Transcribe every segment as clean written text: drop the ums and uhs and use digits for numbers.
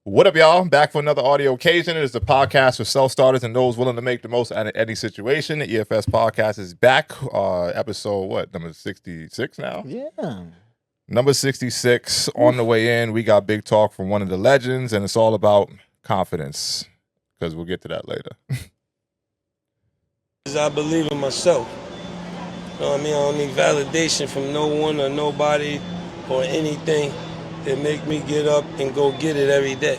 What up, y'all? Back for another audio occasion. It is the podcast for self-starters and those willing to make the most out of any situation. The EFS Podcast is back. Episode, number 66 now? Yeah. Number 66. On the way in, we got big talk from one of the legends, and it's all about confidence, because we'll get to that later. I believe in myself. You know what I mean? I don't need validation from no one or nobody or anything that make me get up and go get it every day.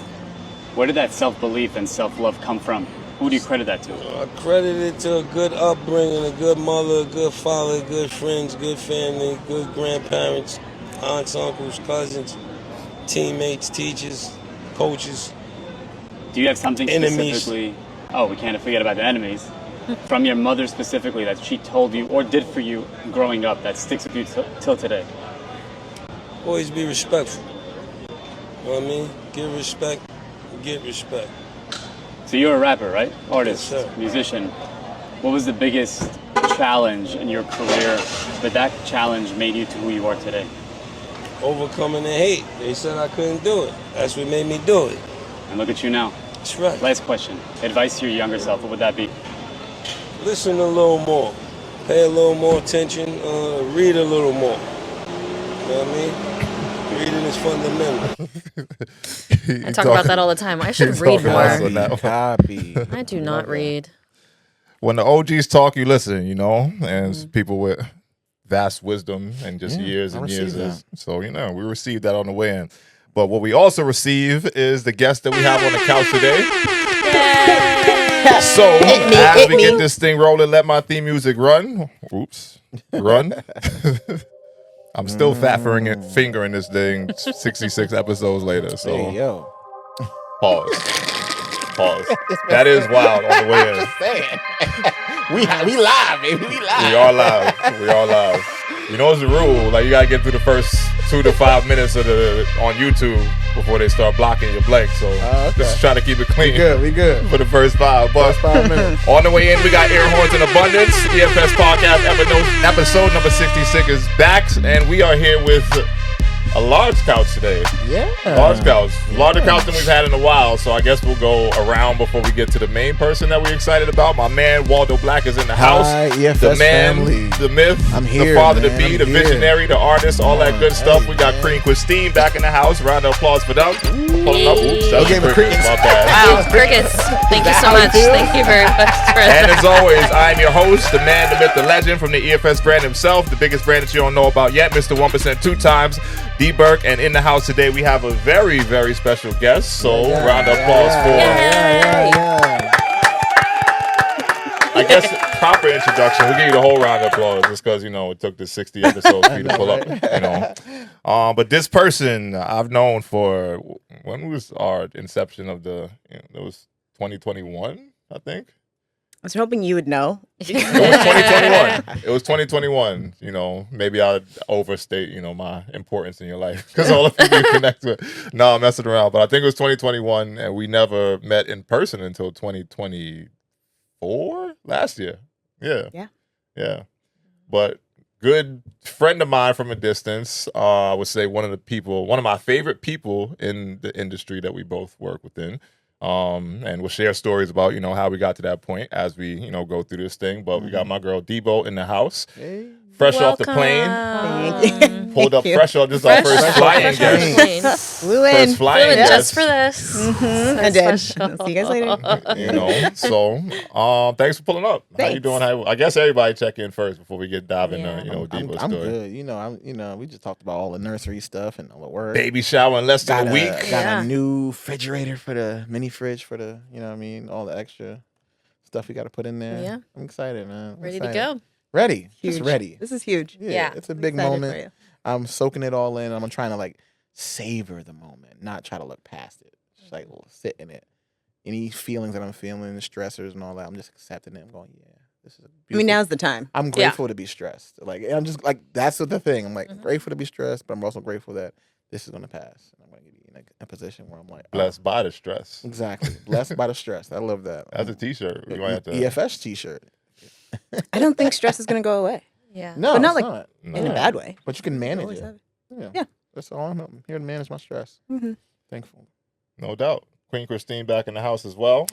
Where did that self-belief and self-love come from? Who do you credit that to? I credit it to a good upbringing, a good mother, a good father, good friends, good family, good grandparents, aunts, uncles, cousins, teammates, teachers, coaches. Do you have something enemies. Specifically? Oh, we can't forget about the enemies. From your mother specifically that she told you or did for you growing up that sticks with you till today? Always be respectful. You know what I mean? Give respect, get respect. So you're a rapper, right? Artist, Yes, sir. musician. What was the biggest challenge in your career that challenge made you to who you are today? Overcoming the hate. They said I couldn't do it. That's what made me do it. And look at you now. That's right. Last question. Advice to your younger self, what would that be? Listen a little more. Pay a little more attention. Read a little more. You know what I mean? Reading is fundamental. I talk about that all the time. I should read more. Copy. I do not read. When the OGs talk, you listen, you know, and it's people with vast wisdom and just years and years. So, you know, we received that on the way in. But what we also receive is the guest that we have on the couch today. So, as we get this thing rolling, let my theme music run. Oops. Run. I'm still fingering this thing 66 episodes later. So, Hey, yo. Pause. That is wild on the way in. Just saying. we live, baby. We live. We are live. You know, it's a rule. Like, you gotta get through the first 2 to 5 minutes on YouTube before they start blocking your blank. So just trying to keep it clean. We good. For the first 5. But 5 minutes. On the way in, we got air horns in abundance. EFS Podcast episode number 66 is back, and we are here with a large couch today. Yeah. Large couch. Larger couch than we've had in a while, so I guess we'll go around before we get to the main person that we're excited about. My man, Waldo Black, is in the house. Hi, EFS the man, family. the myth, I'm here, the father to man. be, I'm the here. visionary, the artist, all that good stuff. We got Cream Christine back in the house. Round of applause for them. Pulling up. Oops, that was Okay, but crickets. My bad. Wow, crickets. Thank you so much. Thank you very much for And that. as always, I'm your host, the man, the myth, the legend from the EFS brand himself, the biggest brand that you don't know about yet, Mr. 1% 2 times, D Burke. And in the house today, we have a very, very special guest. So, round of applause for... I guess proper introduction. We'll give you the whole round of applause just because, you know, it took the 60 episodes for you to pull up, you know. But this person I've known for, when was our inception of it was 2021, I think. I was hoping you would know. It was 2021. It was 2021. You know, maybe I'd overstate, you know, my importance in your life because all of you connect with. No, I'm messing around. But I think it was 2021, and we never met in person until 2024 last year. Yeah. But good friend of mine from a distance. I would say one of my favorite people in the industry that we both work within. And we'll share stories about, you know, how we got to that point as we, you know, go through this thing. But we got my girl Debo in the house. Hey. Fresh off the plane. Thank you. Pulled up fresh off. This is our first flying guest. Flew in. First flying Flew in guest. just for this. I did. special. See you guys later. You know, so thanks for pulling up. How you Thanks. doing? I guess everybody check in first before we get diving into, you know, Debo's I'm story. good. You know, we just talked about all the nursery stuff and all the work. Baby shower in less than a week. Got Yeah. a new refrigerator for the mini fridge for the, you know what I mean, all the extra stuff we got to put in there. Yeah. I'm excited, man. I'm Ready to excited. go. Ready. Huge. Just ready. This is huge. Yeah. It's a big Excited for moment. you. I'm soaking it all in. I'm trying to like savor the moment, not try to look past it. Just like sit in it. Any feelings that I'm feeling, the stressors and all that, I'm just accepting it. I'm going, yeah, this is a beautiful. I mean, now's the time. I'm grateful to be stressed. Like I'm just like that's the thing. I'm like grateful to be stressed, but I'm also grateful that this is gonna pass. And I'm gonna get in a position where I'm like Blessed by the stress. Exactly. Blessed by the stress. I love that. That's a t-shirt. We might have to... EFS t-shirt. I don't think stress is gonna go away Yeah. No, But not it's like- not. in a bad way. But you can manage Always it. have it. Yeah. Yeah. That's all I'm here to manage my stress. Mhm. Thankful. No doubt. Queen Christine back in the house as well.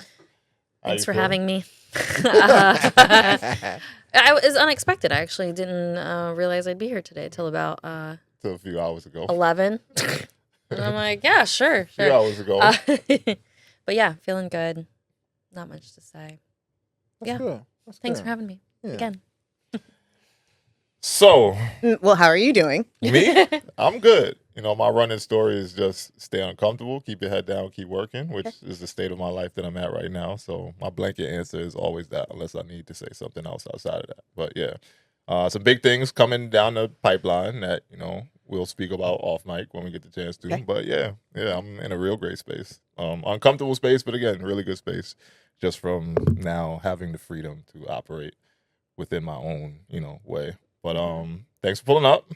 Thanks for having me. It was unexpected. I actually didn't realize I'd be here today till about Till a few hours ago. 11. And I'm like, yeah, sure. A few hours ago. But yeah, feeling good. Not much to say. That's good. That's Thanks good. for having me again. So, Well, how are you doing? me, I'm good. You know, my running story is just stay uncomfortable, keep your head down, keep working, which is the state of my life that I'm at right now. So my blanket answer is always that, unless I need to say something else outside of that. But yeah, some big things coming down the pipeline that, you know, we'll speak about off mic when we get the chance to. Okay. But yeah, I'm in a real great space. Uncomfortable space, but again, really good space just from now having the freedom to operate within my own, you know, way. But thanks for pulling up.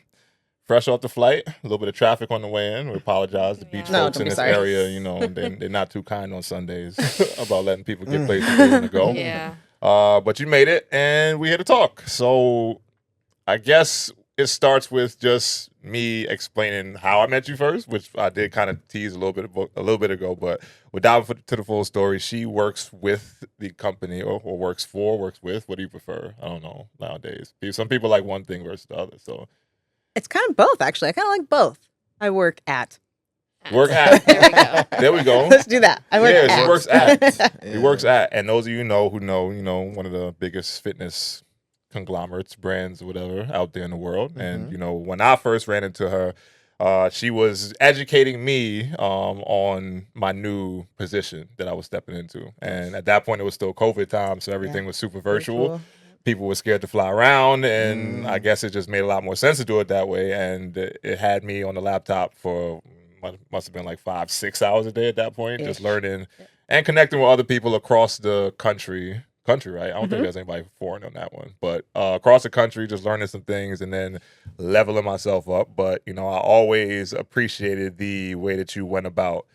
Fresh off the flight, a little bit of traffic on the way in. We apologize. The beach No, folks don't in be this sorry. area, you know, they're not too kind on Sundays about letting people get places they want to go. Yeah. But you made it, and we're here to talk. So I guess it starts with just me explaining how I met you first, which I did kind of tease a little bit ago. But without to the full story, she works with the company, or works with. What do you prefer? I don't know nowadays. Some people like one thing versus the other. So. It's kind of both, actually. I kind of like both. I work at. Work at. There we go. There we go. Let's do that. I work at. She works at. Yeah. He works at. And those of you who know, one of the biggest fitness conglomerates, brands, whatever, out there in the world. And, when I first ran into her, she was educating me on my new position that I was stepping into. And at that point, it was still COVID time, so everything was super virtual. Cool. People were scared to fly around, and I guess it just made a lot more sense to do it that way. And it had me on the laptop for must have been like 5-6 hours a day at that point, just learning and connecting with other people across the country, right? I don't think there's anybody foreign on that one, but across the country, just learning some things and then leveling myself up. But, I always appreciated the way that you went about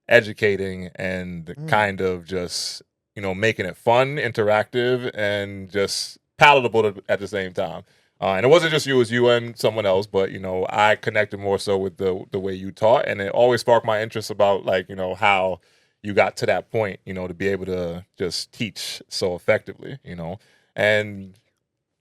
educating and kind of just, making it fun, interactive, and just palatable at the same time. And it wasn't just you, it was you and someone else, but, I connected more so with the way you taught, and it always sparked my interest about, how you got to that point, to be able to just teach so effectively, and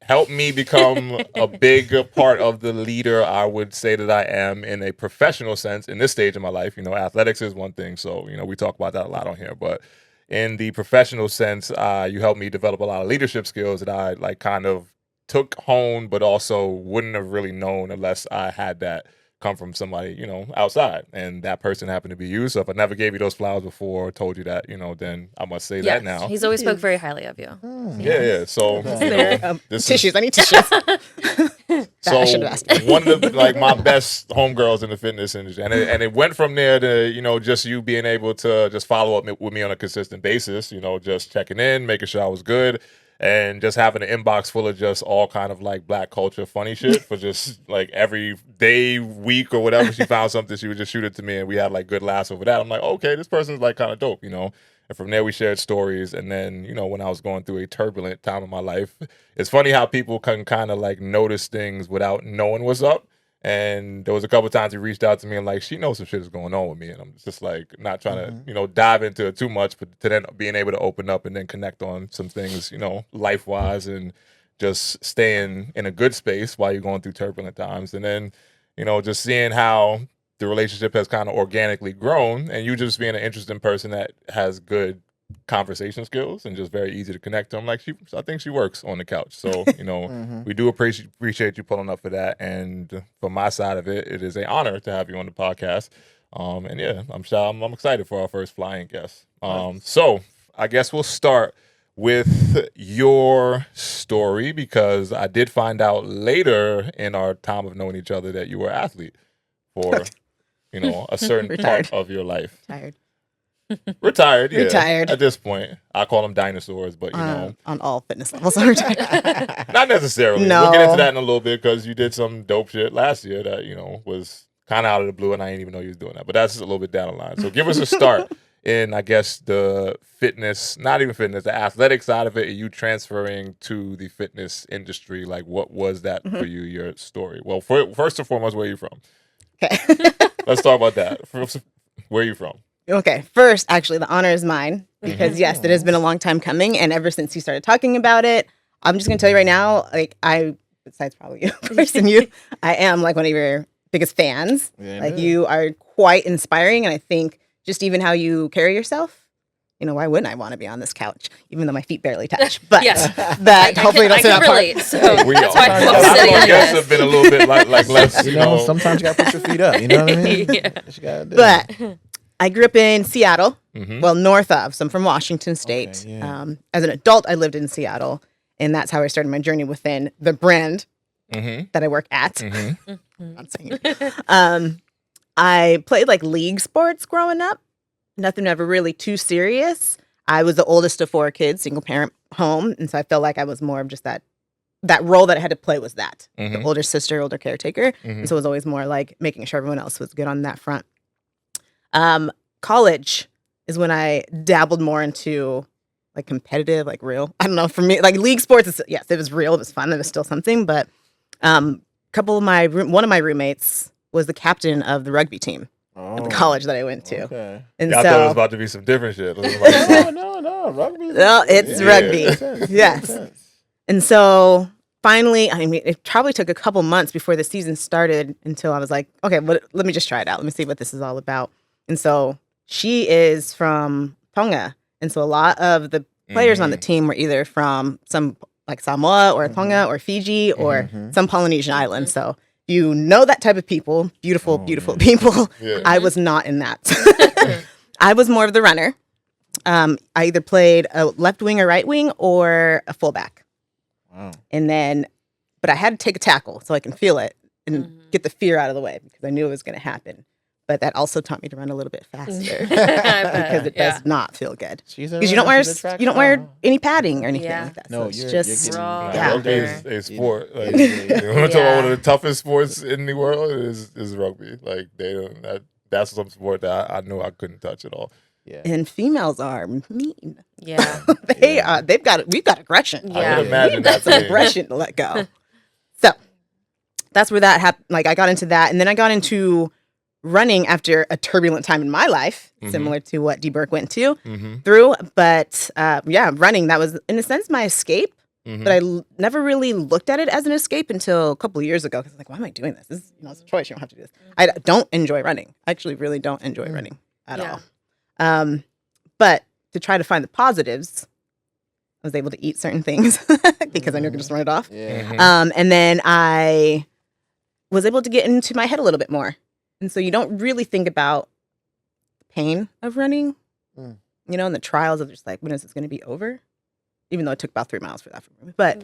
help me become a big part of the leader I would say that I am in a professional sense in this stage of my life. Athletics is one thing, so, we talk about that a lot on here, but in the professional sense, you helped me develop a lot of leadership skills that I kind of took home, but also wouldn't have really known unless I had that come from somebody, outside. And that person happened to be you. So if I never gave you those flowers before or told you that, then I must say that now. He's always spoke very highly of you. Yeah. So, this Tissues. I need tissues. So I should have asked. one of the my best homegirls in the fitness industry, and it went from there to just you being able to just follow up with me on a consistent basis, just checking in, making sure I was good, and just having an inbox full of just all kind of Black culture funny shit for just every day, week, or whatever she found something, she would just shoot it to me, and we had good laughs over that. I'm like, okay, this person's kind of dope, And from there, we shared stories. And then, when I was going through a turbulent time of my life, it's funny how people can kind of notice things without knowing what's up. And there was a couple of times he reached out to me and she knows some shit is going on with me. And I'm just not trying to, dive into it too much, but to then being able to open up and then connect on some things, life wise, and just staying in a good space while you're going through turbulent times. And then, just seeing how the relationship has kind of organically grown, and you just being an interesting person that has good conversation skills and just very easy to connect to. I'm I think she works on the couch. So, we do appreciate you pulling up for that. And from my side of it, it is an honor to have you on the podcast. And yeah, I'm excited for our first flying guest. So I guess we'll start with your story, because I did find out later in our time of knowing each other that you were an athlete for a certain part of your life. Retired, yeah. Retired. At this point, I call them dinosaurs, but on all fitness levels, I'm retired. not necessarily. No. We'll get into that in a little bit, because you did some dope shit last year that was kind of out of the blue, and I didn't even know you was doing that. But that's a little bit down the line. So give us a start in, I guess, the fitness, not even fitness, the athletic side of it. Are you transferring to the fitness industry? What was that for you? Your story. Well, first and foremost, where are you from? Okay. Let's talk about that. Where are you from? Okay, first, actually, the honor is mine because yes, it has been a long time coming, and ever since you started talking about it, I'm just gonna tell you right now, like besides probably you, person you, I am like one of your biggest fans. Yeah, like you are quite inspiring, and I think just even how you carry yourself. Why wouldn't I want to be on this couch, even though my feet barely touch? But that hopefully don't say that part. Relate, so that's why I'm I sitting on guess this. have been a little bit like less. You know, sometimes you gotta put your feet up. You know what I mean? What you gotta do. But I grew up in Seattle, well, north of. So I'm from Washington State. Okay, yeah. As an adult, I lived in Seattle, and that's how I started my journey within the brand that I work at. I'm not saying it. I played like league sports growing up. Nothing ever really too serious. I was the oldest of 4 kids, single parent home, and so I felt like I was more of just that role that I had to play was that the older sister, older caretaker. And so it was always more like making sure everyone else was good on that front. College is when I dabbled more into like competitive, like real. I don't know, for me, like league sports. Yes, it was real. It was fun. It was still something. But one of my roommates was the captain of the rugby team. At the college that I went to. Okay. And I so thought it was about to be some different shit. It was like, No, rugby. no, it's rugby. Yes. And so finally, I mean, it probably took a couple months before the season started until I was like, okay, let me just try it out. Let me see what this is all about. And so she is from Tonga. And so a lot of the players on the team were either from some like Samoa or Tonga or Fiji or some Polynesian island. So you know that type of people, beautiful people. Yeah. I was not in that. I was more of the runner. I either played a left wing or right wing or a fullback. Wow. And then, but I had to take a tackle so I can feel it and get the fear out of the way because I knew it was going to happen. But that also taught me to run a little bit faster because it does not feel good. Because you don't wear any padding or anything like that. No, so it's you're just getting rugby is a sport. Like, you want to talk about one of the toughest sports in the world is rugby. Like that's some sport that I knew I couldn't touch at all. Yeah. And females are mean. Yeah. We've got aggression. I would imagine that's some aggression to let go. So that's where that happened. Like I got into that, and then I got into running after a turbulent time in my life, similar to what D Burke went through. But running, that was in a sense my escape. But I never really looked at it as an escape until a couple of years ago. Because like, why am I doing this? This is, it's a choice. You don't have to do this. I don't enjoy running. I actually really don't enjoy running at all. But to try to find the positives, I was able to eat certain things because I knew I could just run it off. Yeah. And then I was able to get into my head a little bit more. And so you don't really think about the pain of running, and the trials of just like, when is this going to be over? Even though it took about 3 miles for that for me. But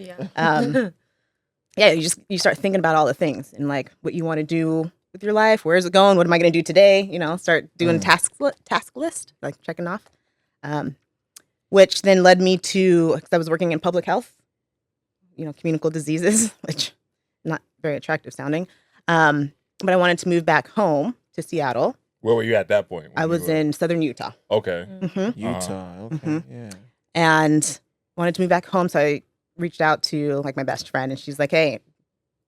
you start thinking about all the things and like what you want to do with your life. Where is it going? What am I going to do today? Start doing task list, like checking off. Which then led me to, because I was working in public health, communicable diseases, which not very attractive sounding. But I wanted to move back home to Seattle. Where were you at that point? I was in southern Utah. Okay. Utah. Okay. Yeah. And wanted to move back home. So I reached out to like my best friend and she's like, hey,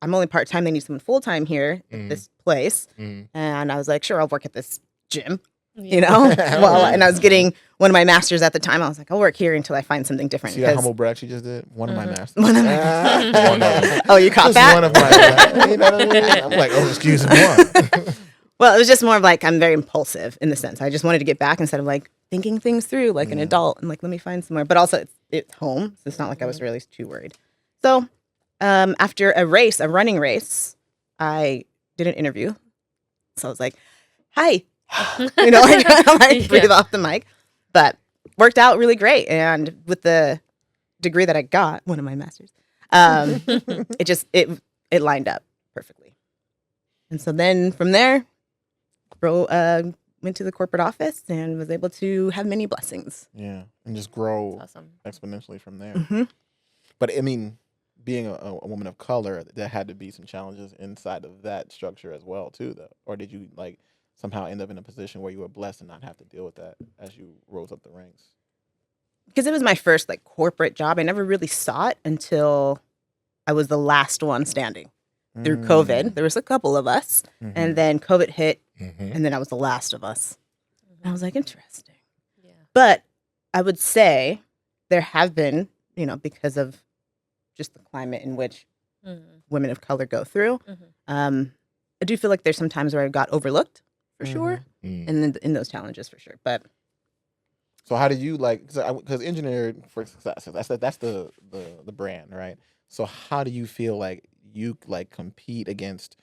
I'm only part-time. They need someone full-time here at this place. And I was like, sure, I'll work at this gym, and I was getting one of my masters at the time. I was like, I'll work here until I find something different. See that humble brag she just did? One of my masters. One of my Oh, you caught just that? one of my, you know what I mean? I'm like, oh, excuse me. Well, it was just more of like, I'm very impulsive in the sense. I just wanted to get back instead of like thinking things through like an adult and like, let me find somewhere. But also it's home. So it's not like I was really too worried. So after a running race, I did an interview. So I was like, hi, I breathe off the mic, but worked out really great. And with the degree that I got, one of my masters, it lined up perfectly. And so then from there, went to the corporate office and was able to have many blessings. Yeah, and just grow awesome. exponentially from there. But I mean, being a woman of color, there had to be some challenges inside of that structure as well, too, though. Or did you like somehow end up in a position where you were blessed and not have to deal with that as you rose up the ranks? Because it was my first like corporate job, I never really saw it until I was the last one standing. Through COVID, there was a couple of us, and then COVID hit, and then I was the last of us. And I was like, interesting. Yeah. But I would say there have been, because of just the climate in which women of color go through, I do feel like there's some times where I got overlooked, for sure, and in those challenges, for sure. But so how did you because Engineered for Success, that's the brand, right? So how do you feel like you compete against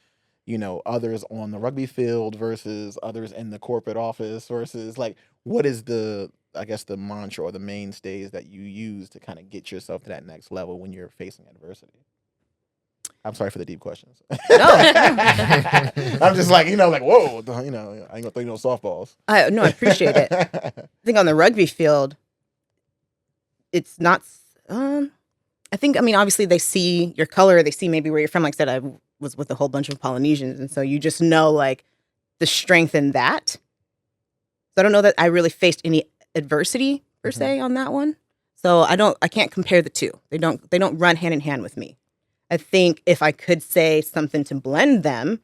others on the rugby field versus others in the corporate office versus what is the mantra or the mainstays that you use to kind of get yourself to that next level when you're facing adversity? I'm sorry for the deep questions. No. I'm just whoa, I ain't gonna throw you no softballs. I appreciate it. I think on the rugby field, it's not. Obviously they see your color, they see maybe where you're from. Like I said, I was with a whole bunch of Polynesians, and so you just know the strength in that. So I don't know that I really faced any adversity per se on that one. So I can't compare the two. They don't run hand in hand with me. I think if I could say something to blend them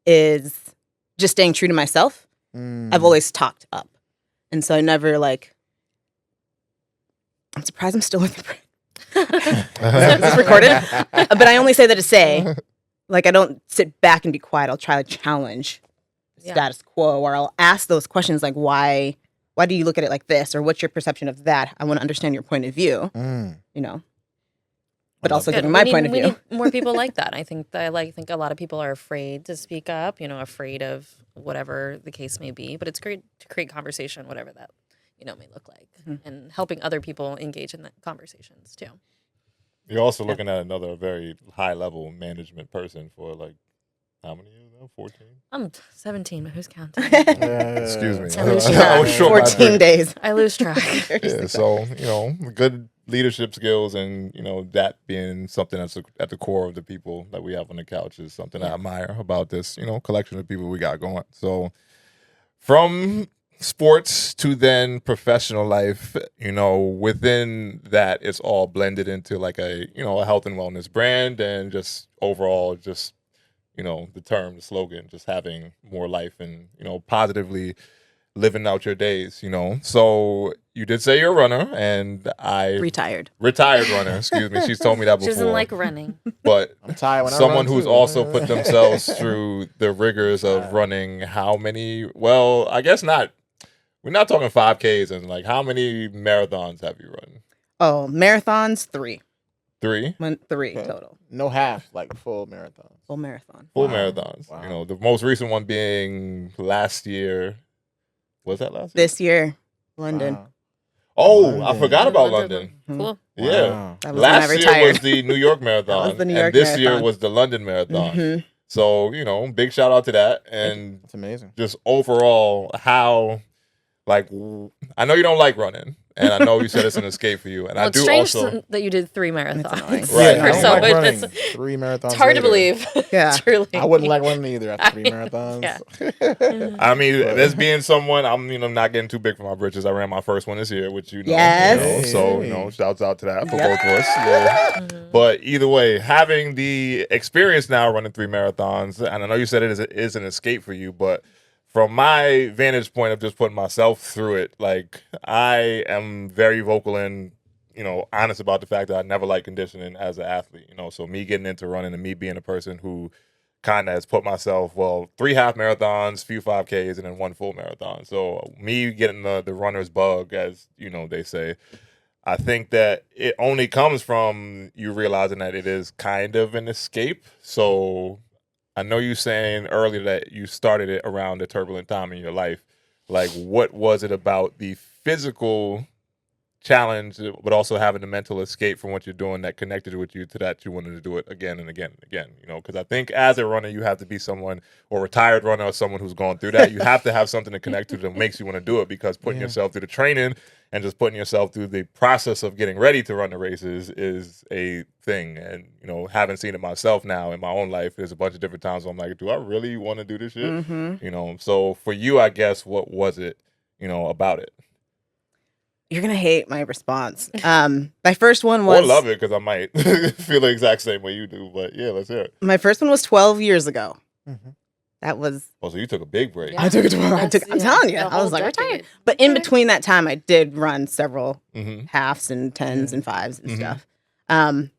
is just staying true to myself. I've always talked up. And so I never I'm surprised I'm still with the brand. Is this recorded? But I only say that to say, I don't sit back and be quiet. I'll try to challenge the status quo, or I'll ask those questions like, why do you look at it like this? Or what's your perception of that? I want to understand your point of view, but also giving my point of view. We need more people like that. I think a lot of people are afraid to speak up, afraid of whatever the case may be. But it's great to create conversation, whatever that may look like, and helping other people engage in that conversations too. You're also looking at another very high level management person for how many years now? 14? I'm 17, but who's counting? Excuse me. I lose track. I was short 14 days. I lose track. Yeah, so, good leadership skills and, that being something that's at the core of the people that we have on the couch is something I admire about this, collection of people we got going. So from sports to then professional life, within that it's all blended into a health and wellness brand and just overall just the slogan, just having more life and positively living out your days. So you did say you're a runner, and retired runner, excuse me. She's told me that before. She doesn't like running, but I'm tired when someone I run who's too. also put themselves through the rigors of running. How many? Well, I guess not. We're not talking 5Ks, and how many marathons have you run? Oh, marathons, 3. 3? 3 total. No half, full marathon. Full marathon. Full marathons. Wow. The most recent one being last year. Was that last year? This year, London. Wow. Oh, London. I forgot about London. Cool. Yeah. Wow. That was when I Last year retired. was the New York Marathon. That was the New York and this year Marathon. was the London Marathon. Mhm. So, big shout out to that. And It's amazing. just overall, how, I know you don't like running. And I know you said it's an escape for you. And Well, I it's do strange also. that you did 3 marathons. annoying. Right. I don't So like running. it's 3 marathons. it's hard to later. believe. Yeah. Truly. I wouldn't like running either after 3 marathons. Yeah. I mean, this being someone, I'm not getting too big for my britches. I ran my first one this year, which Yes. so shouts out to that for both of us. Yeah. But either way, having the experience now running 3 marathons, and I know you said it is an escape for you, but from my vantage point of just putting myself through it, I am very vocal and honest about the fact that I never liked conditioning as an athlete. So me getting into running and me being a person who kind of has put myself, 3 half marathons, few 5Ks, and then 1 full marathon. So me getting the runner's bug, as they say, I think that it only comes from you realizing that it is kind of an escape. So I know you saying earlier that you started it around a turbulent time in your life. What was it about the physical challenge, but also having the mental escape from what you're doing that connected with you to that you wanted to do it again and again and again? Because I think as a runner, you have to be someone, or retired runner, or someone who's gone through that. You have to have something to connect to that makes you want to do it, because putting yourself through the training and just putting yourself through the process of getting ready to run the races is a thing. And, having seen it myself now in my own life, there's a bunch of different times where I'm like, do I really want to do this shit? Mm-hmm. So for you, I guess, what was it, about it? You're going to hate my response. My first one was... Or love it, because I might feel the exact same way you do. But yeah, let's hear it. My first one was 12 years ago. Mm-hmm. that was. Oh, so you took a big break. Yeah. I'm telling you, the I was whole like, decade. retired. But in between that time, I did run several Mm-hmm. halves and tens and fives and Mhm. stuff. And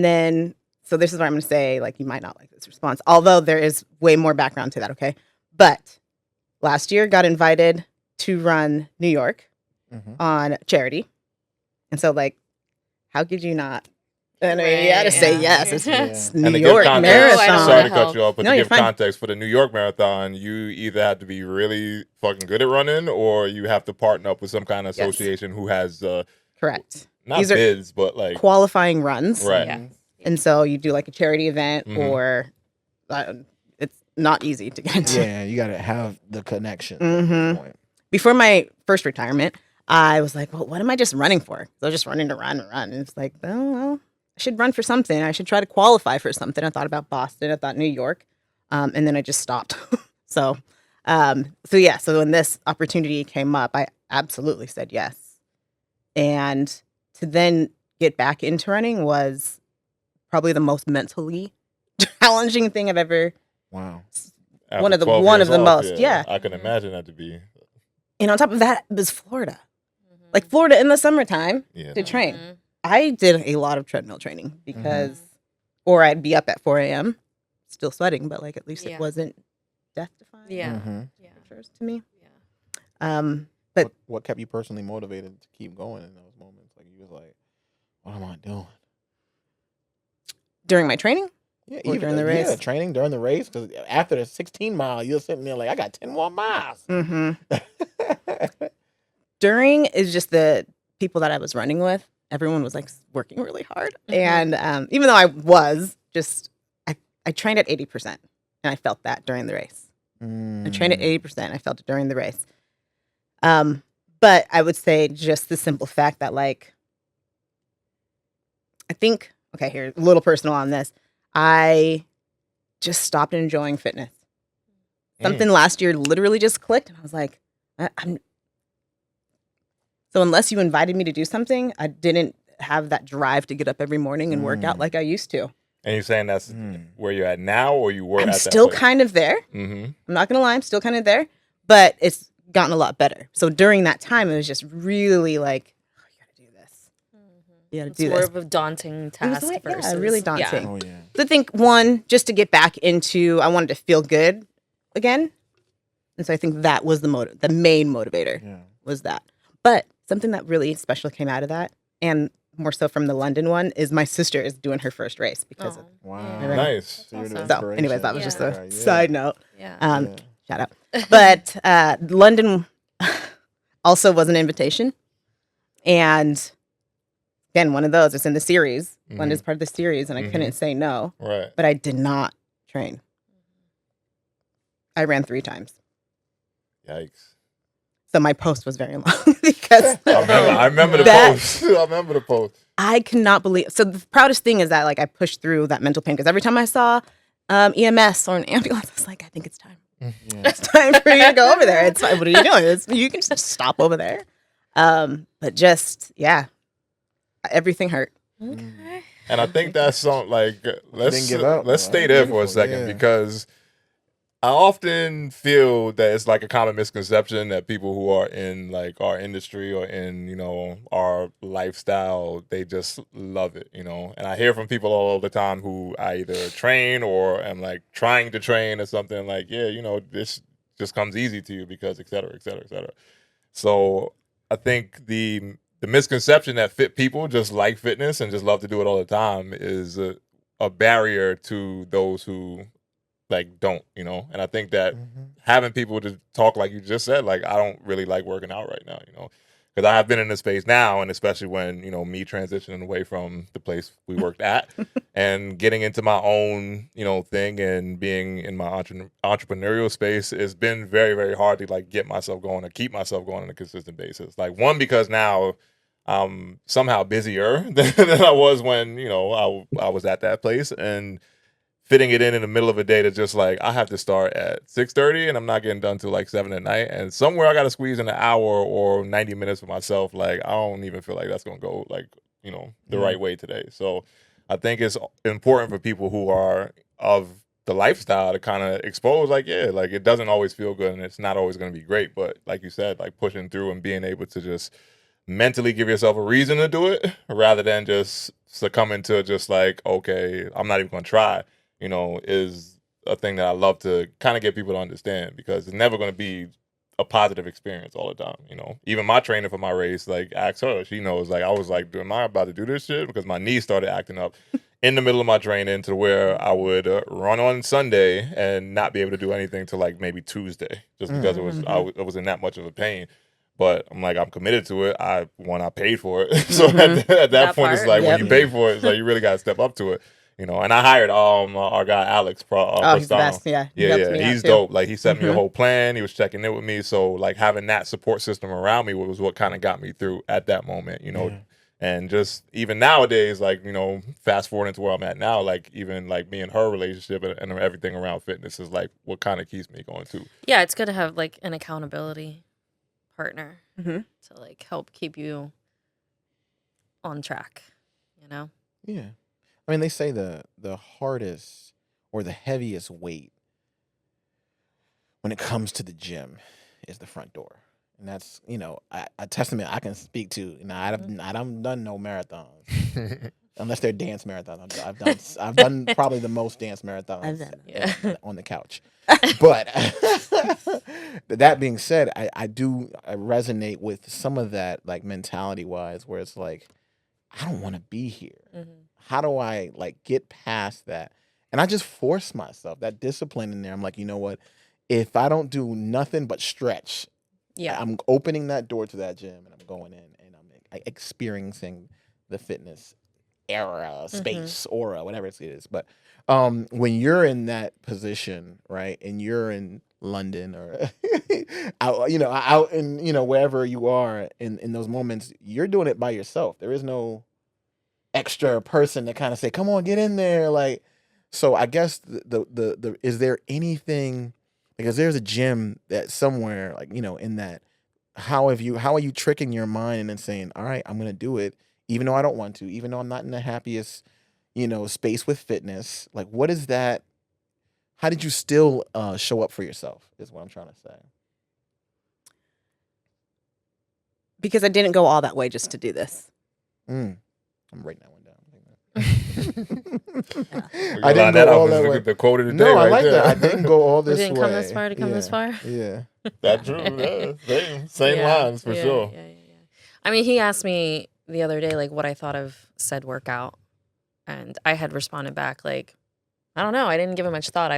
then, so this is what I'm going to say. Like, you might not like this response, although there is way more background to that. Okay, but last year got invited to run New York on charity, and so like, how could you not? And I mean, you had to say Right, yes. yeah. It's And New to York give context, Marathon. sorry to Help. cut you off, but No, to you're give fine. context, for the New York Marathon, you either have to be really fucking good at running or you have to partner up with some kind of Yes. association who has, Correct. not These are bids, but like, qualifying runs. right. Yeah. And so you do like a charity event, Mhm. or it's not easy to get into. Yeah, you got to have the connection. At Mhm. this point. Before my first retirement, I was like, well, what am I just running for? So I was just running to run and run. And it's like, oh, well, I should run for something. I should try to qualify for something. I thought about Boston. I thought New York. And then I just stopped. So when this opportunity came up, I absolutely said yes. And to then get back into running was probably the most mentally challenging thing I've ever. Wow. After One of the- 12 one years of the off, most, yeah. I can imagine that to be, And on top of that, it was Florida. Like Florida in the summertime yeah. to train. I did a lot of treadmill training because, or I'd be up at 4 a.m. still sweating, but like at least Yeah. it wasn't death defying. Yeah. Mhm. Yeah. First to me. Yeah. But What kept you personally motivated to keep going in those moments? Like you was like, what am I doing? during my training, Yeah, Or during the race? Yeah, training during the race. Because after the 16 mile, you're sitting there like, I got 10 more miles. during is just the people that I was running with. Everyone was like working really hard, and even though I was just, I trained at 80%, and I felt that during the race. I trained at 80%. I felt it during the race. But I would say just the simple fact that, like, I think, okay, here, a little personal on this. I just stopped enjoying fitness. Something last year literally just clicked, and I was like, so unless you invited me to do something, I didn't have that drive to get up every morning and work out like I used to. And you're saying that's where you're at now, or you were I'm at still that kind of there. Mm-hmm. I'm not going to lie. I'm still kind of there, but it's gotten a lot better. So during that time, it was just really like, oh, you got to do this. You got to It's do more this. of a daunting task like, yeah, versus really daunting. Oh, yeah. So I think one, just to get back into, I wanted to feel good again. And so I think that was the main motivator Yeah. was that. But something that really special came out of that, and more so from the London one, is my sister is doing her first race because of. Wow. Yeah. Nice. So, you're the awesome. So anyways, that was Yeah. just a Right, yeah. side note. Yeah. Yeah. Shout out. But London also was an invitation. And again, one of those, it's in the series. London's part of the series, and I couldn't say no. Right. But I did not train. I ran 3 times. Yikes. So my post was very long because I remember the That- post. I remember the post. I cannot believe. So the proudest thing is that like I pushed through that mental pain because every time I saw EMS or an ambulance, I was like, I think it's time. Yeah. It's time for you to go over there. It's fine. What are you doing? You can just stop over there. But just everything hurt. Okay. And I think that's something like let's give up, let's though. stay That's there for a beautiful, second yeah. because I often feel that it's like a common misconception that people who are in like our industry or in our lifestyle, they just love it, and I hear from people all the time who I either train or am like trying to train or something like, this just comes easy to you because et cetera, et cetera, et cetera. So I think the misconception that fit people just like fitness and just love to do it all the time is a barrier to those who like don't, and I think that having people to talk like you just said, like I don't really like working out right now, because I have been in this space now, and especially when me transitioning away from the place we worked at and getting into my own thing and being in my entrepreneurial space, it's been very, very hard to like get myself going or keep myself going on a consistent basis. Like one, because now I'm somehow busier than I was when I was at that place, and fitting it in the middle of a day to just like I have to start at 6:30 and I'm not getting done till like 7 at night, and somewhere I got to squeeze in an hour or 90 minutes for myself. Like I don't even feel like that's gonna go like the right way today. So I think it's important for people who are of the lifestyle to kind of expose, like, yeah, like it doesn't always feel good and it's not always going to be great. But like you said, like pushing through and being able to just mentally give yourself a reason to do it rather than just succumbing to just like, okay, I'm not even going to try, is a thing that I love to kind of get people to understand, because it's never going to be a positive experience all the time. Even my trainer for my race, like, asked her, she knows, like, I was like, am I about to do this shit? Because my knee started acting up in the middle of my training to where I would run on Sunday and not be able to do anything till like maybe Tuesday, just because I was in that much of a pain. But I'm like, I'm committed to it. I paid for it. So at that point, it's like, when you pay for it, it's like you really got to step up to it. And I hired our guy Alex. He's the best. Yeah, he's dope. Like, he sent me a whole plan. He was checking in with me. So like having that support system around me was what kind of got me through at that moment. And just even nowadays, like, fast forwarding to where I'm at now, like even like me and her relationship and everything around fitness is like what kind of keeps me going too. Yeah, it's good to have like an accountability partner to like help keep you on track. Yeah. I mean, they say the hardest or the heaviest weight when it comes to the gym is the front door. And that's, a testament I can speak to. I haven't done no marathons. Unless they're dance marathons. I've done probably the most dance marathons on the couch. But that being said, I resonate with some of that, like, mentality wise, where it's like, I don't want to be here. How do I like get past that? And I just force myself, that discipline in there. I'm like, you know what? If I don't do nothing but stretch, I'm opening that door to that gym and I'm going in and I'm experiencing the fitness era, space, aura, whatever it is. But when you're in that position, right, and you're in London or out in wherever you are in those moments, you're doing it by yourself. There is no extra person to kind of say, "Come on, get in there." Like, so I guess the is there anything, because there's a gym that somewhere, like, in that, how are you tricking your mind and then saying, all right, I'm gonna do it even though I don't want to, even though I'm not in the happiest space with fitness? Like, what is that? How did you still show up for yourself is what I'm trying to say. Because I didn't go all that way just to do this. I'm writing that one down. I didn't go all that way. The quote of the day. No, I right like there. that. I didn't go all this way. We didn't come this far to come this far. Yeah, that's true. Yeah, same lines for sure. Yeah. I mean, he asked me the other day, like, what I thought of said workout, and I had responded back like, I don't know. I didn't give it much thought.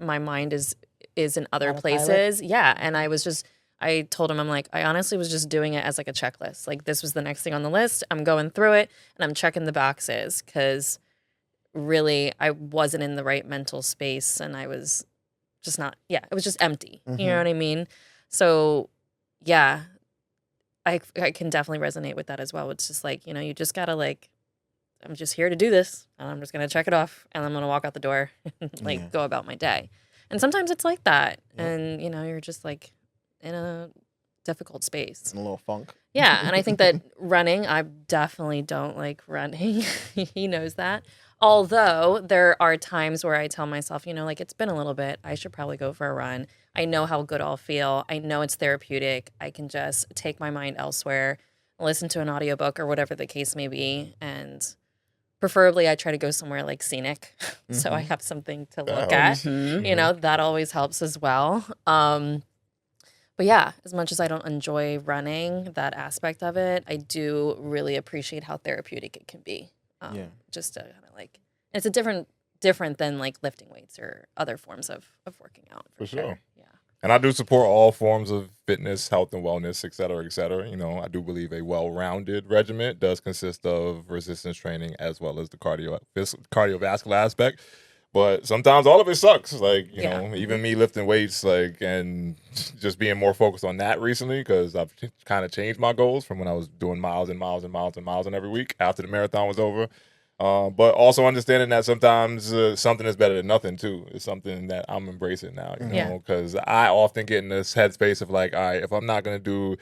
My mind is in other places. Yeah, and I told him, I'm like, I honestly was just doing it as like a checklist. Like, this was the next thing on the list. I'm going through it and I'm checking the boxes, because really I wasn't in the right mental space and I was just not, it was just empty. You know what I mean? So yeah, I can definitely resonate with that as well. It's just like, you just gotta like, I'm just here to do this and I'm just going to check it off and I'm going to walk out the door and go about my day. And sometimes it's like that. And, you're just like, in a difficult space. In a little funk. Yeah, and I think that running, I definitely don't like running. He knows that. Although there are times where I tell myself, like, it's been a little bit, I should probably go for a run. I know how good I'll feel. I know it's therapeutic. I can just take my mind elsewhere, listen to an audiobook or whatever the case may be, and preferably I try to go somewhere like scenic so I have something to look at. That always helps as well. But yeah, as much as I don't enjoy running, that aspect of it, I do really appreciate how therapeutic it can be. Just to kind of like, it's a different than like lifting weights or other forms of working out. For sure. Yeah. And I do support all forms of fitness, health and wellness, et cetera, et cetera. I do believe a well-rounded regimen does consist of resistance training as well as the cardiovascular aspect. But sometimes all of it sucks. Like, even me lifting weights, like, and just being more focused on that recently, because I've kind of changed my goals from when I was doing miles and miles and miles and miles and every week after the marathon was over. But also understanding that sometimes something is better than nothing, too. It's something that I'm embracing now, because I often get in this headspace of like, all right, if I'm not going to do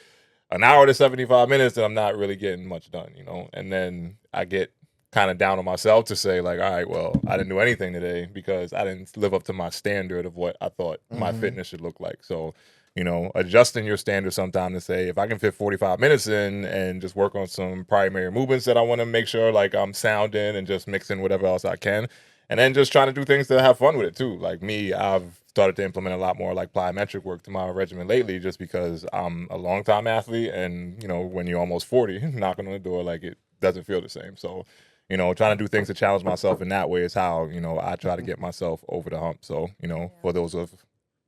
an hour to 75 minutes, then I'm not really getting much done, And then I get kind of down on myself to say like, all right, well, I didn't do anything today because I didn't live up to my standard of what I thought my fitness should look like. So, you know, adjusting your standard sometime to say, if I can fit 45 minutes in and just work on some primary movements that I want to make sure like I'm sound in and just mix in whatever else I can. And then just trying to do things to have fun with it too. Like me, I've started to implement a lot more like plyometric work to my regimen lately just because I'm a long time athlete. And, you know, when you're almost 40, knocking on the door, like it doesn't feel the same. So, you know, trying to do things to challenge myself in that way is how, you know, I try to get myself over the hump. So, you know, for those of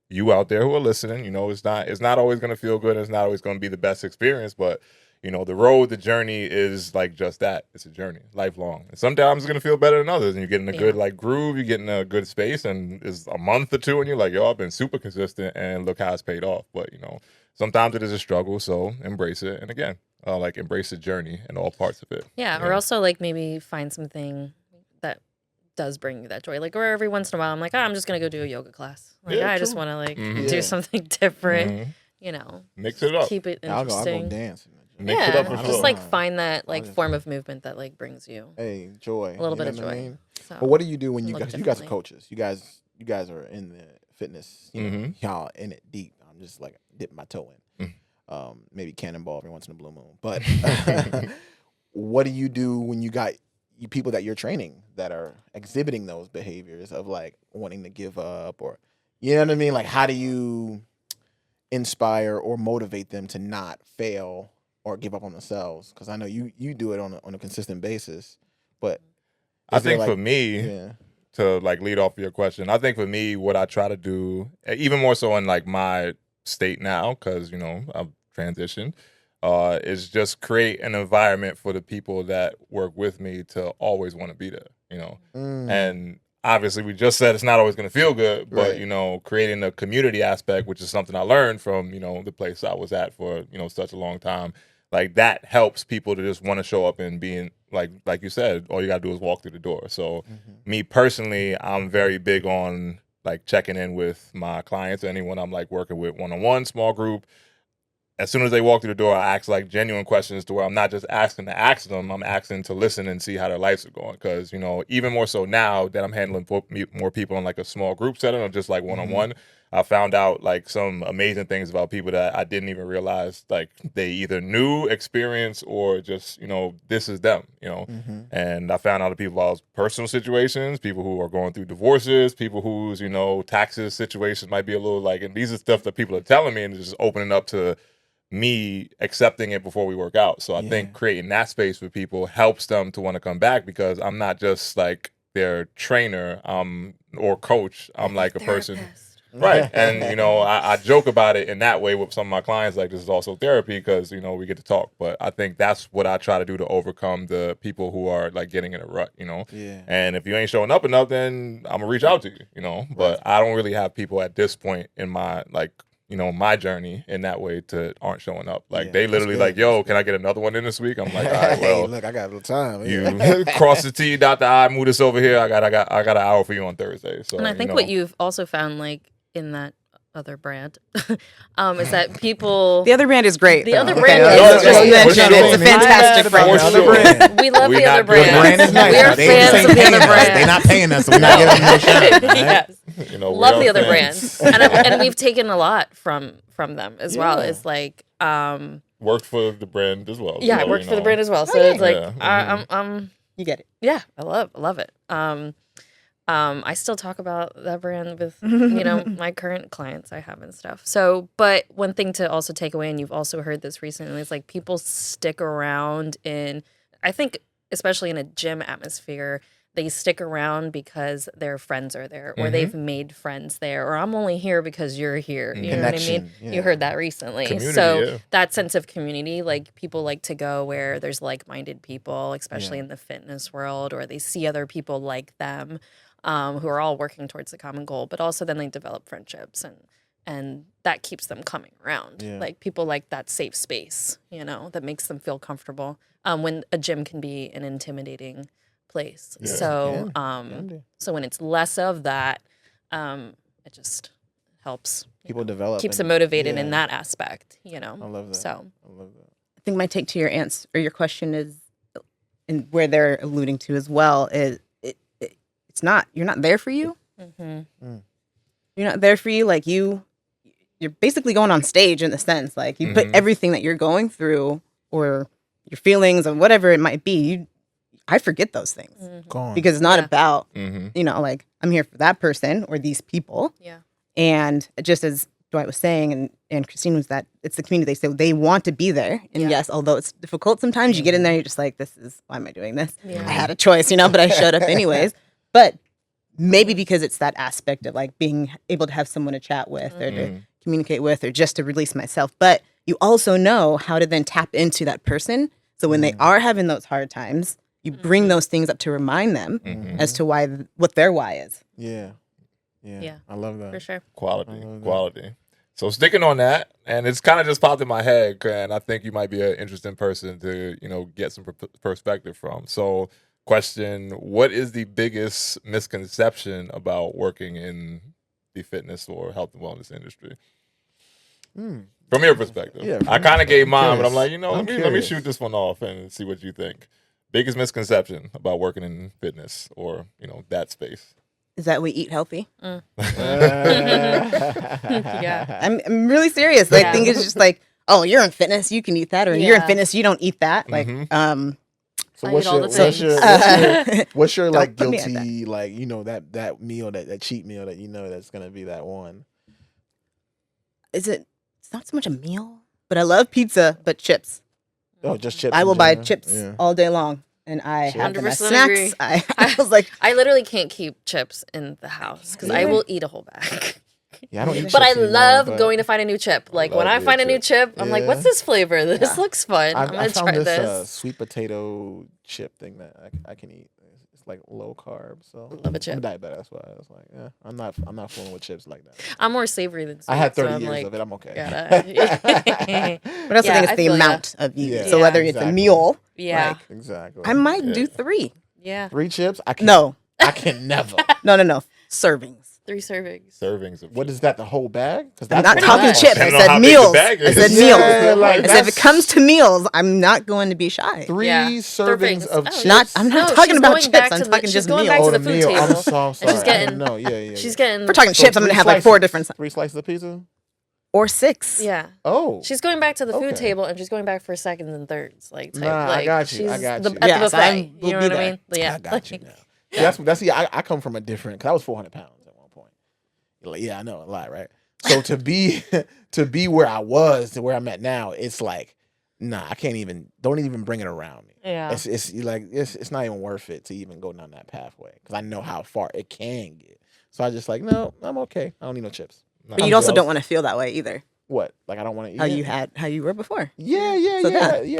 you out there who are listening, you know, it's not always going to feel good. It's not always going to be the best experience, but you know, the journey is like just that. It's a journey, lifelong. And sometimes it's going to feel better than others. And you get in a good like groove, you get in a good space, and it's a month or two and you're like, yo, I've been super consistent and look how it's paid off. But, you know, sometimes it is a struggle. So embrace it. And again, like embrace the journey and all parts of it. Yeah. Or also like maybe find something that does bring you that joy. Like, or every once in a while, I'm like, I'm just going to go do a yoga class. Like, I just want to like do something different, you know. Mix it up. Keep it I'll interesting. go dance. Mix it up for just sure. like find that like form of movement that like brings you joy, a little bit know of what joy. I mean? So, But what do you do when you look guys are differently. coaches? You guys are in the fitness. You know, y'all in it deep. I'm just like dipping my toe in. Maybe cannonball every once in a blue moon. But what do you do when you got people that you're training that are exhibiting those behaviors of like wanting to give up, or you know what I mean? Like, how do you inspire or motivate them to not fail or give up on themselves? Because I know you do it on a consistent basis. But I think for me, yeah. to like lead off your question, I think for me, what I try to do, even more so in like my state now, because, you know, I've transitioned, is just create an environment for the people that work with me to always want to be there, you know. And obviously we just said it's not always going to feel good, but, you know, creating a community aspect, which is something I learned from, you know, the place I was at for, you know, such a long time. Like that helps people to just want to show up and being like you said, all you got to do is walk through the door. So me personally, I'm very big on like checking in with my clients, anyone I'm like working with one-on-one, small group. As soon as they walk through the door, I ask like genuine questions to where I'm not just asking to ask them, I'm asking to listen and see how their lives are going. Because, you know, even more so now that I'm handling more people in like a small group setting or just like one-on-one, I found out like some amazing things about people that I didn't even realize like they either knew, experienced, or just, you know, this is them, you know. And I found out people about personal situations, people who are going through divorces, people whose, you know, taxes situations might be a little like, and these are stuff that people are telling me and just opening up to me accepting it before we work out. So I think creating that space for people helps them to want to come back, because I'm not just like their trainer or coach. I'm like a person. Right. And, you know, I joke about it in that way with some of my clients, like this is also therapy because, you know, we get to talk. But I think that's what I try to do to overcome the people who are like getting in a rut, you know. And if you ain't showing up enough, then I'm going to reach out to you, you know. But I don't really have people at this point in my, like, you know, my journey in that way to aren't showing up. Like they literally like, yo, can I get another one in this week? I'm like, all right, well, look, I got a little time. You cross the T, dot the I, move this over here. I got an hour for you on Thursday. So, and I think what you've also found, like in that other brand, is that people. The other brand is great. The though. other brand Okay, is let's just great. mention it. It's a fantastic brand. For sure. We love the other doing brand. Brand is nice. We are They fans ain't of the paying other us. brand. They're not paying us, so we're not giving them no shine. Right? Yes. You know, Love the other fans. brands, and we've taken a lot from them as well. It's like Worked for the brand as well. yeah, so, I worked you for the know. brand as well. So it's like Yeah. You get it. yeah, I love it. I still talk about that brand with you know my current clients I have and stuff. So, but one thing to also take away, and you've also heard this recently, is like people stick around in. I think especially in a gym atmosphere, they stick around because their friends are there, or they've made friends there, or I'm only here because you're here. You know what I mean? Connection, yeah. You heard that recently. Community, So yeah. that sense of community, like people like to go where there's like-minded people, especially in the fitness world, or they see other people like them who are all working towards the common goal, but also then they develop friendships and that keeps them coming around. Yeah. Like people like that safe space, you know, that makes them feel comfortable when a gym can be an intimidating place. Yeah. So Can be. so when it's less of that, it just helps. People develop. Keeps and- them motivated yeah. in that aspect, you know. I love that. So I love that. I think my take to your answer or your question is and where they're alluding to as well is it's not, you're not there for you. You're not there for you. Like you're basically going on stage in a sense. Like you put everything that you're going through or your feelings or whatever it might be. I forget those things because it's not about, like I'm here for that person or these people. Yeah. And just as Dwight was saying and Christine was that it's the community. So they want to be there. And yes, although it's difficult sometimes, you get in there, you're just like, why am I doing this? Yeah. I had a choice, but I showed up anyways. But maybe because it's that aspect of like being able to have someone to chat with or to communicate with or just to release myself. But you also know how to then tap into that person. So when they are having those hard times, you bring those things up to remind them as to what their why is. Yeah. I love that. For sure. Quality. So sticking on that, and it's kind of just popped in my head, and I think you might be an interesting person to, get some perspective from. So question, what is the biggest misconception about working in the fitness or health and wellness industry? From your perspective. Yeah, I kind of gave mine, but I'm like, I'm let me shoot this one off and see what you think. Biggest misconception about working in fitness or, that space. Is that we eat healthy? Yeah. I'm really serious. I think it's just like, oh, you're in fitness, you can eat that, or you're in fitness, you don't eat that. Like, so what's your like guilty, like, that meal, that cheat meal that that's gonna be that one? It's not so much a meal, but I love pizza, but chips. Oh, just chips. I will buy chips all day long. And I have them as snacks. I was like, I literally can't keep chips in the house because I will eat a whole bag. Yeah, I don't eat But I chips anymore, love going to find a new chip. Like when I find a new chip, I'm like, what's this flavor? This looks fun. I'm going to try this. Sweet potato chip thing that I can eat. It's like low carb. So Love a chip. I'm diabetic. That's why I was like, I'm not fooling with chips like that. I'm more savory than sweet. I had 30 so years like, of it. I'm okay. but I also think it's the amount of you. Yeah. So whether it's a meal, Exactly. I might do 3. Yeah. 3 chips? I can never. No. Servings. 3 servings. Servings of What is that? The whole bag? I'm not talking chips. I said meals. I said meals. I said if it comes to meals, I'm not going to be shy. 3 servings of chips. I'm not talking about chips. I'm talking just meals. She's going back to the food table. I'm so sorry. She's getting. No, yeah. She's getting. If we're talking chips, I'm going to have like 4 different. 3 slices of pizza? Or 6. Yeah. Oh. She's going back to the food table and she's going back for seconds and thirds. Like, I got you. At the buffet. You know what I mean? Yeah. I got you now. That's I come from a different, because I was 400 pounds at one point. Like, yeah, I know, a lot, right? So to be where I was to where I'm at now, it's like, nah, I can't even, don't even bring it around me. Yeah. It's not even worth it to even go down that pathway because I know how far it can get. So I just like, no, I'm okay. I don't need no chips. But you also don't want to feel that way either. What? Like I don't want to eat how you were before. Yeah.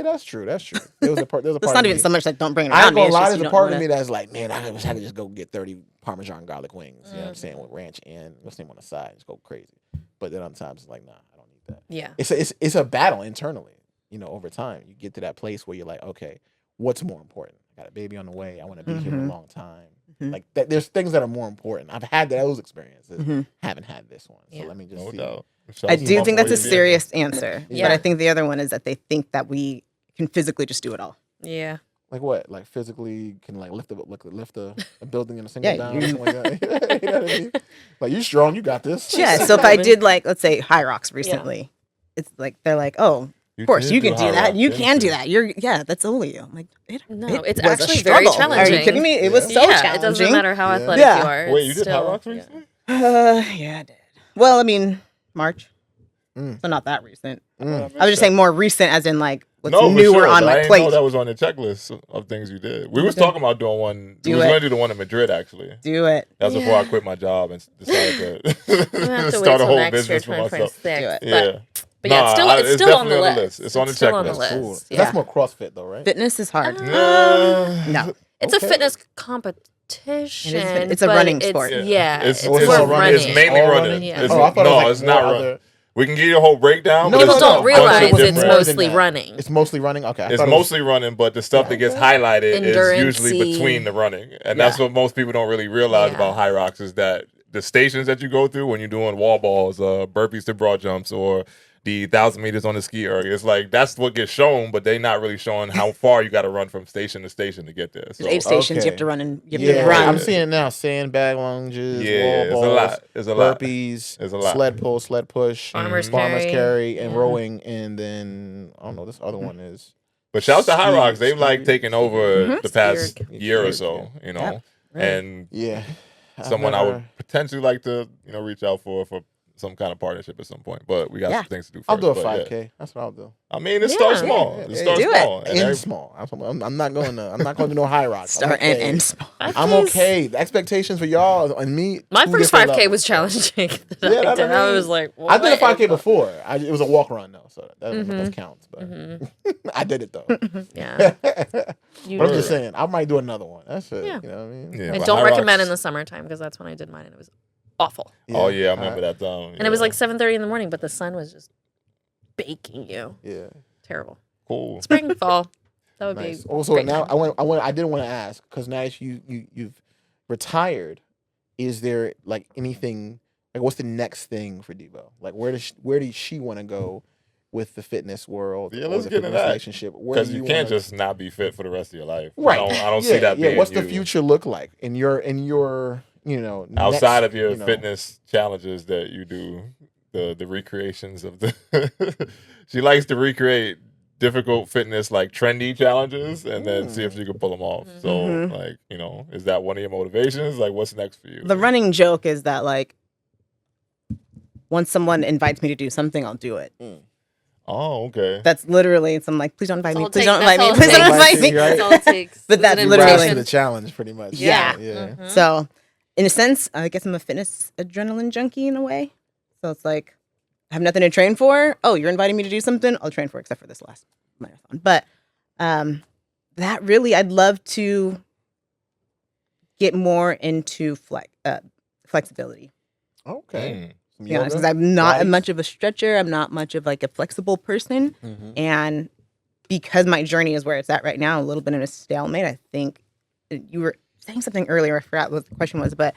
That's true. There's a part. It's not even so much like don't bring it around. I ain't gonna lie. There's a part of me that's like, man, I wish I could just go get 30 Parmesan garlic wings. You know what I'm saying, with ranch and what's the name on the side, just go crazy. But then sometimes it's like, nah, I don't need that. Yeah. It's a battle internally. Over time, you get to that place where you're like, okay, what's more important? I got a baby on the way. I want to be here a long time. Like that, there's things that are more important. I've had those experiences. Haven't had this one. So let me just see. Doubt. I do think that's a serious answer. But I think the other one is that they think that we can physically just do it all. Yeah. Like what? Like physically can like lift a building in a single down or something like that. You know what I mean? Like you strong, you got this. Yeah. So if I did like, let's say High Rocks recently, it's like they're like, oh, of course you can do that. You can do that. That's only you. I'm like, it's actually very challenging. Are you kidding me? It was so challenging. It doesn't matter how athletic you are. Wait, you did High Rocks recently? Yeah, I did. Well, I mean, March. So not that recent. I was just saying more recent as in like what's newer on my plate. I didn't know that was on the checklist of things you did. We was talking about doing one. We was going to do the one in Madrid, actually. Do it. That's before I quit my job and decided to start a whole business for myself. Do it. Yeah. But yeah, it's still on the list. It's on the checklist. Cool. That's more CrossFit though, right? Fitness is hard. No. It's a fitness competition. It's a running sport. It's running. It's mainly running. Yeah. It's not running. We can give you a whole breakdown. People don't realize it's mostly running. It's mostly running? Okay. It's mostly running, but the stuff that gets highlighted is usually between the running. And that's what most people don't really realize about High Rocks is that the stations that you go through when you're doing wall balls, burpees to broad jumps, or the 1,000 meters on the ski erg. It's like that's what gets shown, but they're not really showing how far you got to run from station to station to get there. So, There's 8 stations you okay. have to run and you have Yeah, to run. I'm seeing it now. Sandbag lunges, Yeah, wall it's a balls, lot. It's a lot. burpees, It's a lot. sled pull, sled push, Farmer's farmer's carry. carry, and Yeah. rowing, and then I don't know. This other one is But shout out to High Rocks. They've Ski- like taken over Mhm. the past Ski erg. year or Ski erg, so, you know. Yep. And yeah. someone I would potentially like to, reach out for some kind of partnership at some point. But we got Yeah. some things to do first. I'll do a but 5K. yeah. That's what I'll do. I mean, it Yeah. starts small. Yeah, It yeah, starts do it. small. And End every- small. I'm not going to. I'm not going to no high rocks. I'm Start okay. and end small. I'm okay. The expectations for y'all and me. My two first different 5K levels. was challenging. Yeah, I that- did. I I mean, was like, I did a what? 5K before. It was a walk run though, so that Mhm. counts. But Mhm. I did it though. Yeah. But You I'm did. just saying, I might do another one. That's it. Yeah. You know what I mean? Yeah, I but don't High recommend Rocks- in the summertime because that's when I did mine and it was awful. Oh yeah, I remember that time. And it was like 7:30 in the morning, but the sun was just baking you. Yeah. Terrible. cool. Spring, fall. That would Nice. be Also, great now time. I did want to ask because now that you've retired, is there like anything like what's the next thing for Debo? Like where does she want to go with the fitness world? Yeah, or let's the get into fitness that. relationship. Where Because do you wanna- can't just not be fit for the rest of your life. right. I don't see that being What's the you. future look like in your Outside next, of your fitness challenges that you do, the recreations of the she likes to recreate difficult fitness like trendy challenges and then see if she can pull them off. So Mhm. like, is that one of your motivations? Like what's next for you? The running joke is that like once someone invites me to do something, I'll do it. Oh, okay. That's literally it's I'm like, please don't invite me. all it Please takes. don't invite me. That's Please all don't it invite takes. me. Right. That's all it takes. But is that's an You rise to invitation. the challenge, pretty much. Yeah. Yeah. Mhm. So, in a sense, I guess I'm a fitness adrenaline junkie in a way. So it's like I have nothing to train for. Oh, you're inviting me to do something? I'll train for it, except for this last marathon. But that really, I'd love to get more into flexibility. Okay. Some Yeah, because yoga? I'm not Pilates? much of a stretcher. I'm not much of like a flexible person. Mhm. And because my journey is where it's at right now, a little bit in a stalemate, I think you were saying something earlier. I forgot what the question was, but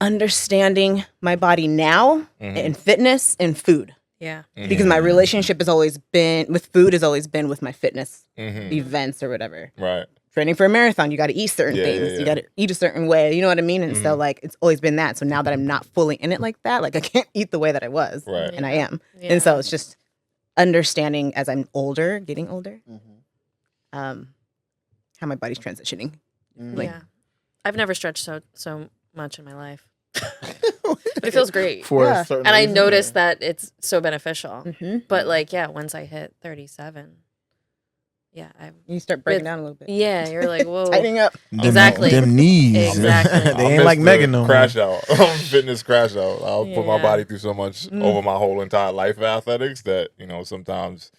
understanding my body now and fitness and food. Yeah. Because my relationship has always been with food, has always been with my fitness events or whatever. Right. Training for a marathon, you got to eat certain Yeah, things. yeah, yeah. You got to eat a certain way. You know what I mean? And so, like, it's always been that. So now that I'm not fully in it like that, like, I can't eat the way that I was. Right. And I am. Yeah. And so it's just understanding as I'm older, getting older, how my body's transitioning. Like, Yeah. I've never stretched so much in my life. But it feels great. For Yeah. a certain And I reason, noticed or- that it's so beneficial. mhm. But like, yeah, once I hit 37, yeah, You start breaking With- down a little bit. yeah, you're like, whoa. Tightening up. Exactly. Them knees. Exactly. they I ain't miss like the Megan no more. crash out. Fitness crash out. I'll put my Yeah. body through so much over my whole entire life of athletics that, sometimes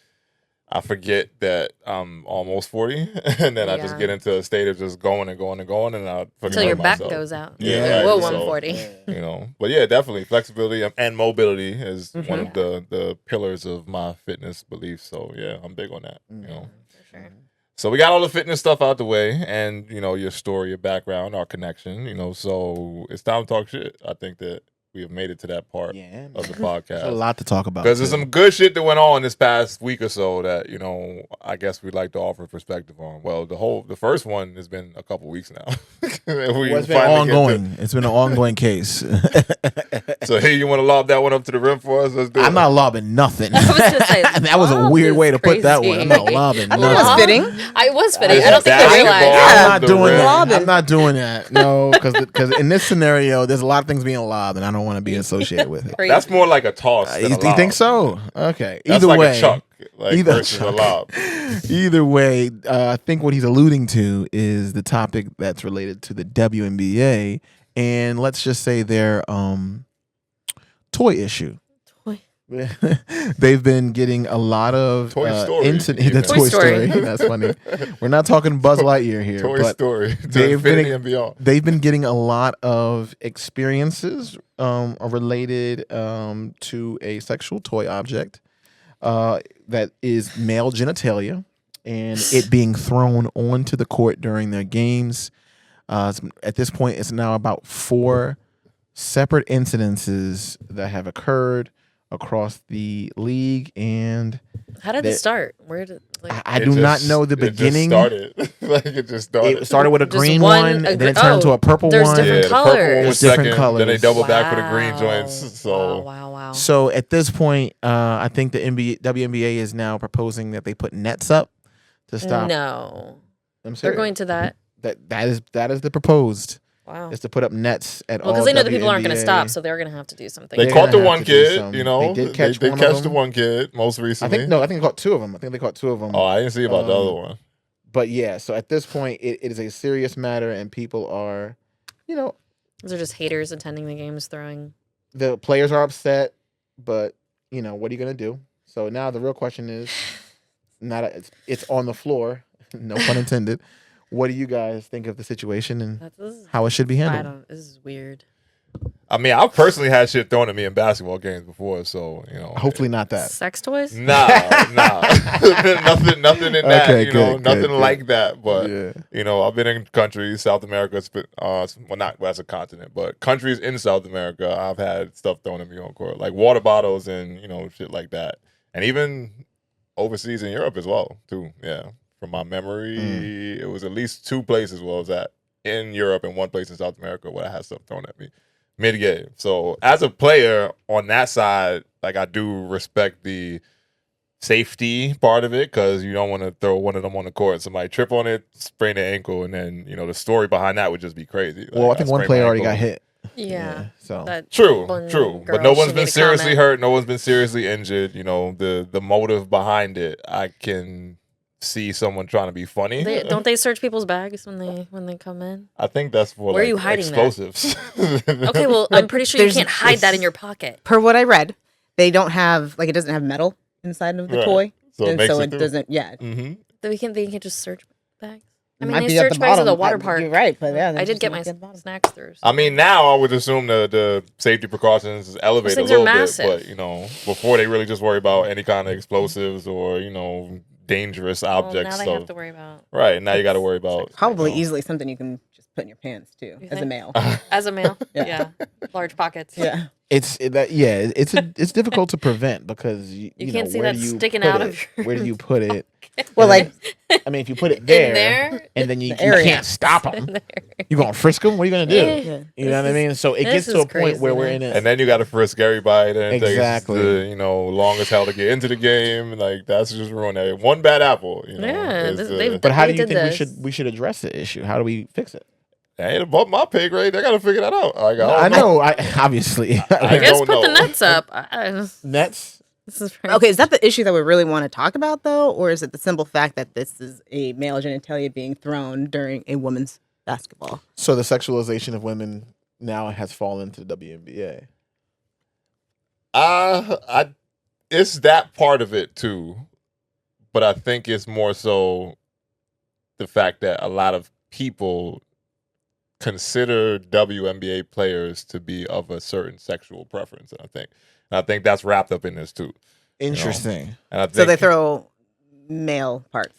I forget that I'm almost 40 and then I just Yeah. get into a state of just going and going and going and I forget Until your back myself. goes out. Yeah, You're like, right. whoa, So- 140. But yeah, definitely flexibility and mobility is Mm-hmm. one of the pillars of my fitness beliefs. So yeah, I'm big on that. For sure. So we got all the fitness stuff out the way, and your story, your background, our connection. So it's time to talk shit. I think that we have made it to that part Yeah, of the There's a podcast lot to talk about. because there's too. some good shit that went on this past week or so that I guess we'd like to offer perspective on. Well, the first one has been a couple weeks now. Well, it's been ongoing. It's been an ongoing case. So here, you want to lob that one up to the rim for us? Let's do it. I'm not lobbing nothing. I was gonna say, that was a lob weird is way to put that one. I'm not crazy. lobbing That nothing. was fitting. I was fitting. It's I don't think they basketball. realized. Yeah. I'm not The doing rim. that. Lobbing. I'm not doing that. No, because in this scenario, there's a lot of things being lobbed, and I don't want to be associated with it. Crazy. That's more like a toss. than You a lob. think so? Okay. That's Either like way, a chuck, either versus chuck. a lob. Either way, I think what he's alluding to is the topic that's related to the WNBA, and let's just say their toy issue. Toy. They've been getting a lot of Toy Story, the even. Toy Toy Story. Story. That's funny. We're not talking Buzz Lightyear here, Toy but Story to they've infinity been- and beyond. they've been getting a lot of experiences related to a sexual toy object that is male genitalia, and it being thrown onto the court during their games. At this point, it's now about 4 separate incidences that have occurred across the league, and How did this start? Where did I do not know the beginning. It just started. It just started. It started with a Just green one- one, a and then it gr- turned oh, into a purple there's one. different the purple one colors. was Different second. Then they colors. doubled back for the green joints. So wow. So at this point, I think the WNBA is now proposing that they put nets up to stop. No, I'm they're serious. going to that. That is the proposed. Wow. Is to put up nets at all. Well, because they know the people aren't going to WNBA. stop, so they're going to have to do something. they They're caught the gonna have one to do kid. some- You know, they did catch they one of catch the them. one kid most recently. I think they caught two of them. I think they caught two of them. Oh, I didn't see about the other one. But yeah, so at this point, it is a serious matter, and people are, Those are just haters attending the games, throwing. the players are upset, but what are you gonna do? So now the real question is, it's on the floor, no pun intended. What do you guys think of the situation and how it should be handled? This is weird. I mean, I've personally had shit thrown at me in basketball games before, so Hopefully not that. Sex toys? Nah, nothing in that. Okay, Nothing good. like that. But Yeah. I've been in countries, South America, not as a continent, but countries in South America. I've had stuff thrown at me on court, like water bottles and shit like that, and even overseas in Europe as well, too. Yeah, from my memory, it was at least two places where I was at in Europe and one place in South America where I had stuff thrown at me mid-game. So as a player on that side, like I do respect the safety part of it because you don't want to throw one of them on the court. Somebody trip on it, sprain their ankle, and then the story behind that would just be crazy. Well, Like, I think one sprained player my already ankle. got hit. Yeah. So That True. one But girl, no one's she been made a seriously comment. hurt. No one's been seriously injured. The motive behind it, I can see someone trying to be funny. Don't they search people's bags when they come in? I think that's for Where are you hiding that? explosives. Okay, well, I'm pretty sure you There's- can't hide that in your pocket. Per what I read, they don't have it doesn't have metal inside of the Right. toy, So it and makes so it it through. doesn't. Yeah, Mm-hmm. They can't just search bags. I It mean, might they be at search the bags at the bottom. water park. You're right, but yeah, I did get my at the bottom. snacks through. I mean, now I would assume the safety precautions is elevated a things are little bit, massive. but before they really just worry about any kind of explosives or dangerous Well, objects. now they So have to worry about right now you got to worry about Probably easily something you can just put in your pants too, You as a think? male. as a male. Yeah. Yeah, large pockets. Yeah, it's difficult to prevent because you can't see where that do you sticking put out it? of your- Where do you put it? well, like I mean, if you put it there, In there, and then you The area. can't stop in them, there. you gonna frisk them? What are you gonna do? Yeah. You know what I mean? So it this gets to a is point where we're crazy, in it. and then you got to frisk everybody. And Exactly. it takes long as hell to get into the game. Like that's just ruin it. One bad apple. Yeah, is, they've But how do They you did think this. we should address the issue? How do we fix it? that ain't above my pay grade. They got to figure that out. Like, I know. Obviously, I guess don't put the know. nets up. nets. This is very- okay, is that the issue that we really want to talk about though, or is it the simple fact that this is a male genitalia being thrown during a women's basketball? So the sexualization of women now has fallen to the WNBA. It's that part of it too, but I think it's more so the fact that a lot of people consider WNBA players to be of a certain sexual preference, and I think that's wrapped up in this too. Interesting. And I think So they throw male parts.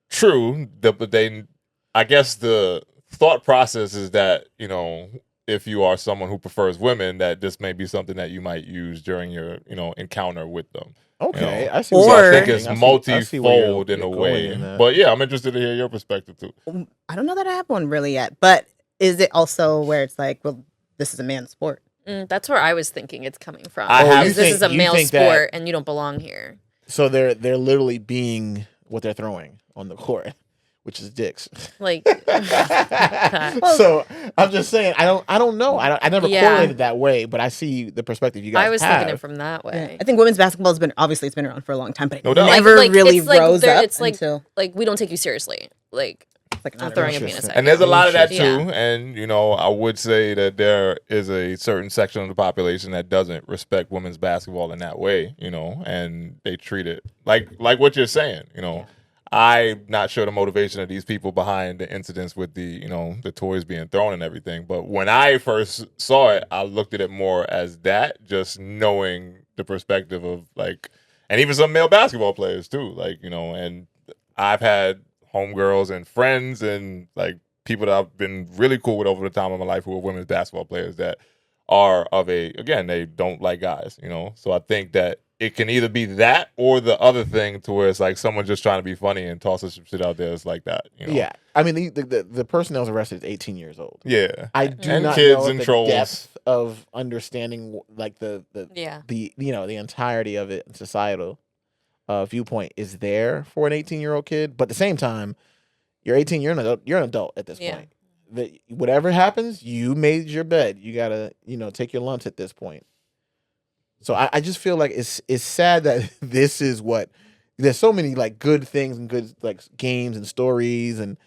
true, but I guess the thought process is that if you are someone who prefers women, that this may be something that you might use during your encounter with them. Okay, I see. So what I you're think saying. it's I see where multifold in you're a going way. in that. But yeah, I'm interested to hear your perspective too. I don't know that I have one really yet, but is it also where it's like, well, this is a man's sport? That's where I was thinking it's coming from. I have- Because this is a you male think that- sport, and you don't belong here. So they're literally being what they're throwing on the court, which is dicks. Like, So I'm just saying, I don't know. I never Yeah. correlated that way, but I see the perspective you guys I was have. thinking it from that way. I think women's basketball has been it's been around for a long time, but it No doubt. never Like, really it's like rose there- up it's like- until Like, we don't take you seriously. Like, it's like I'm throwing a penis Interesting. at And you. there's a lot of that too. Yeah. And I would say that there is a certain section of the population that doesn't respect women's basketball in that way, and they treat it like what you're saying, I'm not sure the motivation of these people behind the incidents with the the toys being thrown and everything. But when I first saw it, I looked at it more as that, just knowing the perspective of and even some male basketball players too, and I've had homegirls and friends and people that I've been really cool with over the time of my life who are women's basketball players that are again, they don't like guys, So I think that it can either be that or the other thing to where it's like someone just trying to be funny and tossing some shit out there. It's like that, Yeah. I mean, the person that was arrested is 18 years old. Yeah. I do and not kids know and the trolls. depth of understanding like the entirety of it and societal viewpoint is there for an 18-year-old kid. But at the same time, you're 18, you're an adult at this point. Whatever happens, you made your bed. You gotta, take your lumps at this point. So I just feel like it's sad that this is what there's so many like good things and good like games and stories and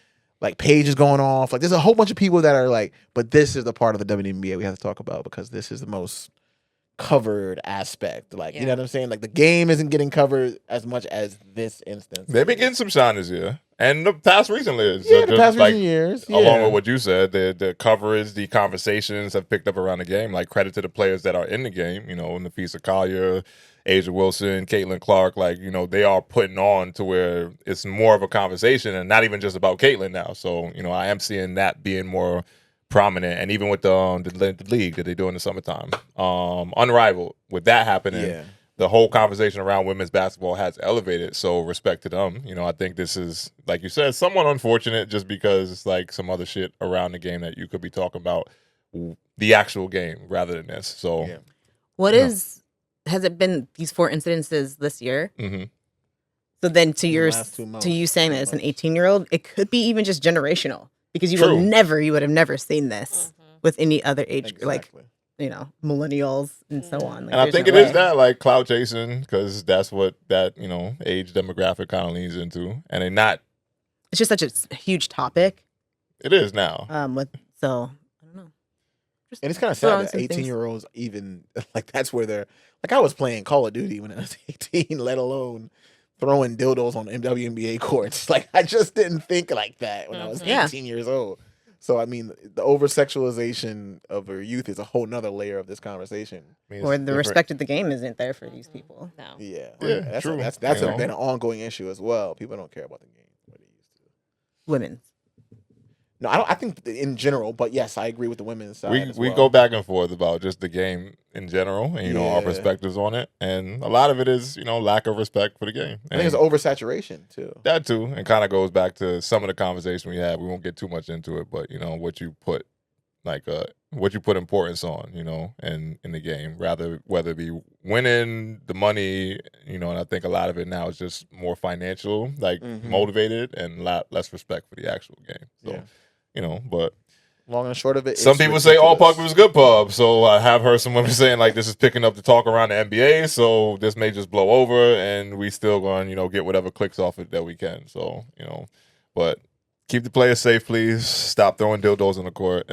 like pages going off. Like there's a whole bunch of people that are like, but this is the part of the WNBA we have to talk about because this is the most covered aspect. Like, you know what I'm saying? Like the game isn't getting covered as much as this instance. They've been getting some shine this year. And the past recent years. Yeah, the past recent years. Yeah. Along with what you said, the coverage, the conversations have picked up around the game. Like credit to the players that are in the game, Nafisa Collier, Asia Wilson, Caitlin Clark, like, they are putting on to where it's more of a conversation and not even just about Caitlin now. So, I am seeing that being more prominent. And even with the league that they do in the summertime, unrivaled with that happening, the whole conversation around women's basketball has elevated. So respect to them. I think this is, like you said, somewhat unfortunate just because it's like some other shit around the game that you could be talking about the actual game rather than this. So has it been these 4 incidences this year? Mm-hmm. So then to you saying that it's an 18-year-old, it could be even just generational because you would have never seen this with any other age, like, millennials and so on. Like, and I think it is that like clout chasing because that's what that, age demographic kind of leans into. And they're not. It's just such a huge topic. It is now. I don't know. And it's kind of sad that 18-year-olds even like that's where they're like I was playing Call of Duty when I was 18, let alone throwing dildos on WNBA courts. Like I just didn't think like that when I was 18 years old. So I mean, the over sexualization of our youth is a whole nother layer of this conversation. Or the respect of the game isn't there for these people. No. Yeah, true. That's been an ongoing issue as well. People don't care about the game the way they used to. Women. No, I think in general, but yes, I agree with the women's side. We go back and forth about just the game in general and our perspectives on it, and a lot of it is lack of respect for the game. I think it's oversaturation too. That too, and kind of goes back to some of the conversation we had. We won't get too much into it, but what you put importance on, and in the game, whether it be winning the money, and I think a lot of it now is just more financial, like motivated, and a lot less respect for the actual game. So. But long and short of it, some people say all pub is good pub. So I have heard some women saying like this is picking up the talk around the NBA. So this may just blow over, and we still going get whatever clicks off it that we can. So but keep the players safe, please. Stop throwing dildos on the court,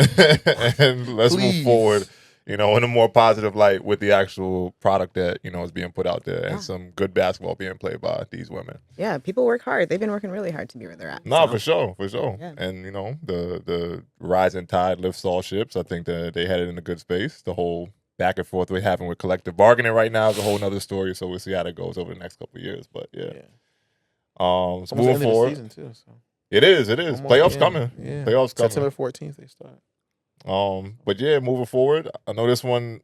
and let's move forward. In a more positive light with the actual product that, is being put out there and some good basketball being played by these women. Yeah, people work hard. They've been working really hard to be where they're at. No, for sure. Yeah. And, the rising tide lifts all ships. I think that they headed in a good space. The whole back and forth we're having with collective bargaining right now is a whole nother story. So we'll see how that goes over the next couple of years. But, so moving forward. Season too, so. It is. Playoffs coming. Yeah. Playoffs coming. September 14th they start. But moving forward, I know this one,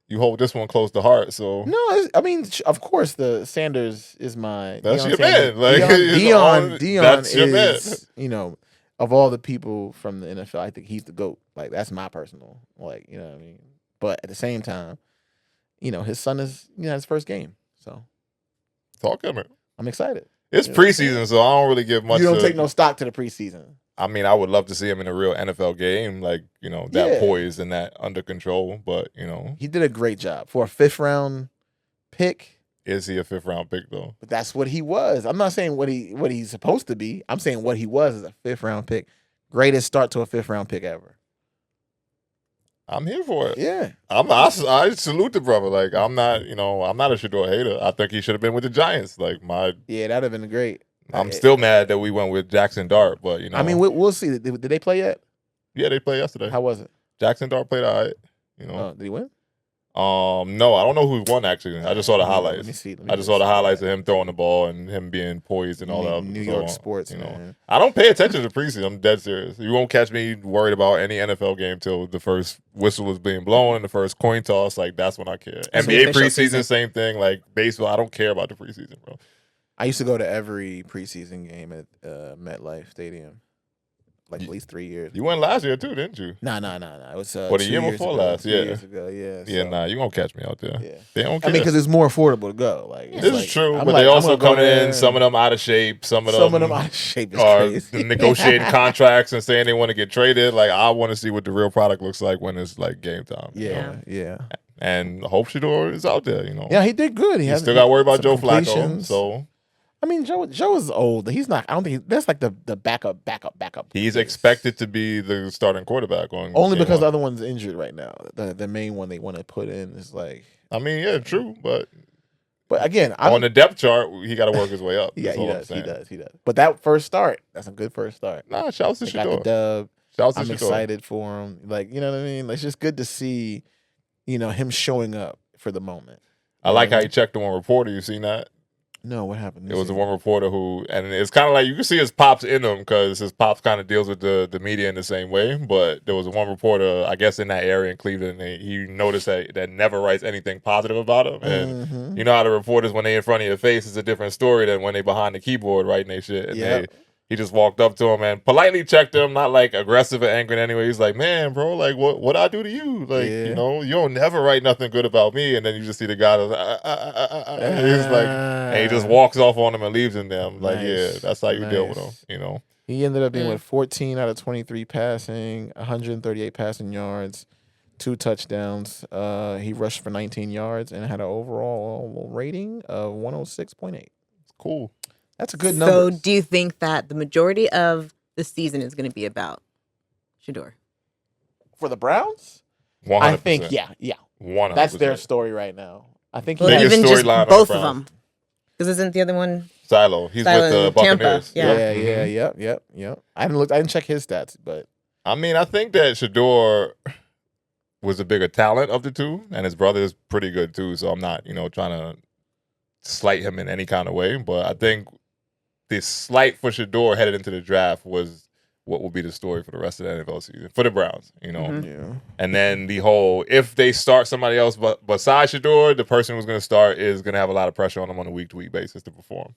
you hold this one close to heart. So no, I mean, of course, the Sanders is my. That's Deion your Sanders. man. Like Deion that's your is, man. Of all the people from the NFL, I think he's the GOAT. Like that's my personal, what I mean. But at the same time, his son is, his first game, so talk to him. I'm excited. It's preseason, so I don't really give much. You don't take no stock to the preseason. I mean, I would love to see him in a real NFL game, like, that poised and that under control. But, he did a great job for a 5th round pick. Is he a 5th round pick, though? But that's what he was. I'm not saying what he's supposed to be. I'm saying what he was as a 5th round pick. Greatest start to a 5th round pick ever. I'm here for it. Yeah. I salute the brother. Like, I'm not a Shadeur hater. I think he should have been with the Giants. Like, yeah, that'd have been great. I'm still mad that we went with Jackson Dart, but I mean, we'll see. Did they play yet? Yeah, they played yesterday. How was it? Jackson Dart played all right. Did he win? No, I don't know who won actually. I just saw the highlights. Let me see. I just saw the highlights of him throwing the ball and him being poised and all that. New York sports, you know. man. I don't pay attention to preseason. I'm dead serious. You won't catch me worried about any NFL game till the first whistle is being blown and the first coin toss. Like that's when I care. NBA preseason, same thing. Like baseball, I don't care about the preseason, bro. I used to go to every preseason game at MetLife Stadium, like at least 3 years. You went last year too, didn't you? No. It was What, a year before last? 2 Yeah. years ago. Yeah. Yeah, so, nah, you won't catch me out there. Yeah. They don't care. I mean, because it's more affordable to go. Like this is true, I'm but like, they I'm also gonna go come in. there. Some of them out of shape. Some of them out of shape is are crazy. negotiating contracts and saying they want to get traded. Like I want to see what the real product looks like when it's like game time. you know? Yeah. And Hope Shadeur is out there. You know. Yeah, he did good. He still got to worry about some Joe Flacco. completions. So I mean, Joe is old. He's not. I don't think that's like the backup. he's expected to be the starting quarterback on only game because one. the other one's injured right now. The main one they want to put in is like. I mean, yeah, true, but again, on the depth chart, he got to work his way up. Yeah, That's he all I'm does. He saying. does. He does. But that first start, that's a good first start. Nah, shouts to They got the Shadeur. dub. Shouts to I'm Shadeur. excited for him. Like, you know what I mean? Like, it's just good to see, him showing up for the moment. I like how he checked the one reporter. You seen that? No, what happened? It was the one reporter who, and it's kind of like you can see his pops in him because his pops kind of deals with the media in the same way. But there was one reporter, I guess, in that area in Cleveland, and he noticed that never writes anything positive about him. And you know how the reporters, when they in front of your face, is a different story than when they behind the keyboard writing their shit. And he just walked up to him and politely checked him, not like aggressive or angry in any way. He's like, man, bro, like what I do to you? Like, you don't never write nothing good about me. And then you just see the guy that's and he's like, and he just walks off on him and leaves him there. I'm like, yeah, that's how you deal with him, He ended up being 14 out of 23 passing, 138 passing yards, 2 touchdowns. He rushed for 19 yards and had an overall rating of 106.8. Cool. That's a good number. So do you think that the majority of the season is going to be about Shadeur? For the Browns? 100%. I think, yeah. 100%. That's their story right now. I think Well, Biggest even just storyline on both the of Browns. them. Because isn't the other one? Silo. He's Silo with the in Tampa, Buccaneers. yeah. Yep. I didn't check his stats, but I mean, I think that Shadeur was the bigger talent of the two, and his brother is pretty good too. So I'm not, trying to slight him in any kind of way. But I think the slight for Shadeur headed into the draft was what will be the story for the rest of the NFL season for the Browns, And then the whole, if they start somebody else besides Shadeur, the person who's going to start is going to have a lot of pressure on them on a week-to-week basis to perform.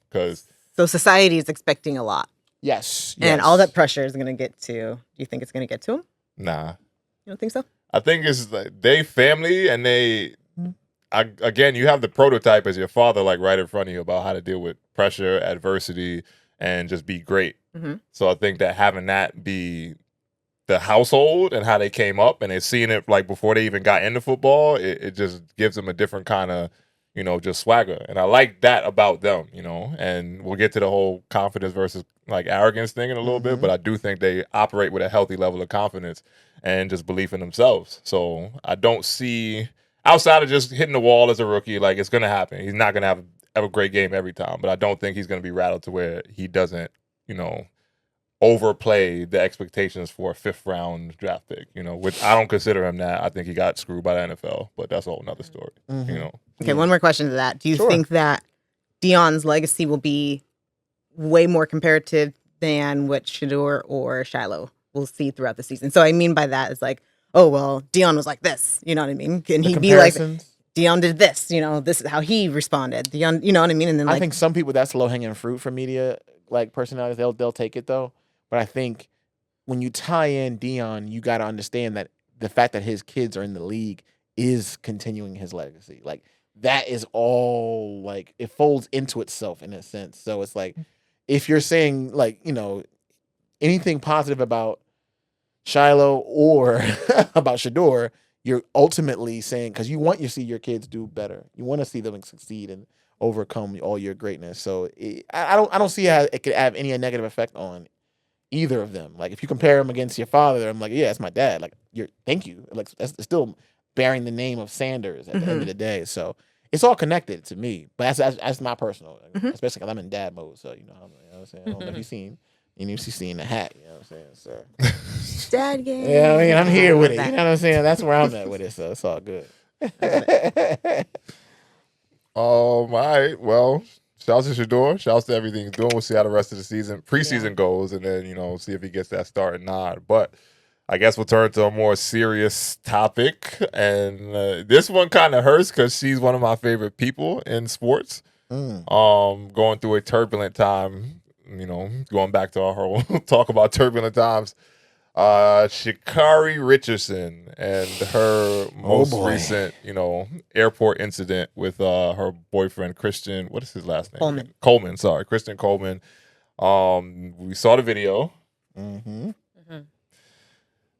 So society is expecting a lot. Yes. And all that pressure is going to get to, do you think it's going to get to him? Nah. You don't think so? I think it's like they family and again, you have the prototype as your father, like right in front of you about how to deal with pressure, adversity, and just be great. Mm-hmm. So I think that having that be the household and how they came up and they're seeing it like before they even got into football, it just gives them a different kind of, just swagger. And I like that about them, and we'll get to the whole confidence versus like arrogance thing in a little bit, but I do think they operate with a healthy level of confidence and just belief in themselves. So I don't see, outside of just hitting the wall as a rookie, like it's going to happen. He's not going to have a great game every time, but I don't think he's going to be rattled to where he doesn't, overplay the expectations for a 5th round draft pick, which I don't consider him that. I think he got screwed by the NFL, but that's a whole nother story, Okay, one more question to that. Do you think that Deion's legacy will be way more comparative than what Shadeur or Shiloh will see throughout the season? So I mean by that is like, oh, well, Deion was like this, you know what I mean? Can he be like, Deion did this, this is how he responded. Deion, you know what I mean? And then I think some people, that's low-hanging fruit for media, like personalities, they'll take it though. But I think when you tie in Deion, you got to understand that the fact that his kids are in the league is continuing his legacy. Like, that is all, like, it folds into itself in a sense. So it's like, if you're saying, like, anything positive about Shiloh or about Shadeur, you're ultimately saying, because you want to see your kids do better. You want to see them succeed and overcome all your greatness. So I don't see how it could have any negative effect on either of them. Like, if you compare him against your father, I'm like, yeah, that's my dad. Like, thank you. Like, that's still bearing the name of Sanders at the end of the day. So it's all connected to me. But that's my personal, especially because I'm in dad mode. So you know what I'm saying. I don't know if you've seen, the hat. You know what I'm saying. So dad game. yeah, I mean, I'm here with it. You know what I'm saying. That's where I'm at with it. So it's all good. All right. Well, shouts to Shadeur. Shouts to everything he's doing. We'll see how the rest of the preseason goes, and then see if he gets that start or not. But I guess we'll turn to a more serious topic, and this one kind of hurts because she's one of my favorite people in sports. Going through a turbulent time. Going back to our whole talk about turbulent times. Shacarri Richardson and her most recent, airport incident with her boyfriend Christian. What is his last name? Coleman. Sorry, Christian Coleman. We saw the video. Mm-hmm. Mm-hmm.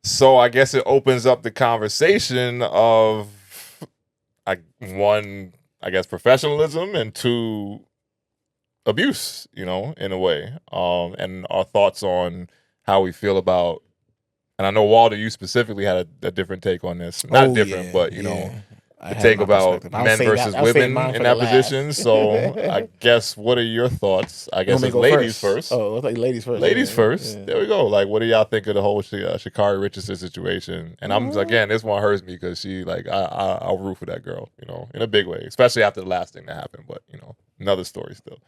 So I guess it opens up the conversation of one, professionalism, and two, abuse. In a way, and our thoughts on how we feel about. And I know, Walter, you specifically had a different take on this. Not different, but, the take about men versus women in that position. So I guess, what are your thoughts? I guess it's ladies first. Oh, it's like ladies first. Ladies first. Yeah. There we go. Like, what do y'all think of the whole Shacarri Richardson situation? And I'm, again, this one hurts me because she, I'll root for that girl, in a big way. Especially after the last thing that happened. But, another story still.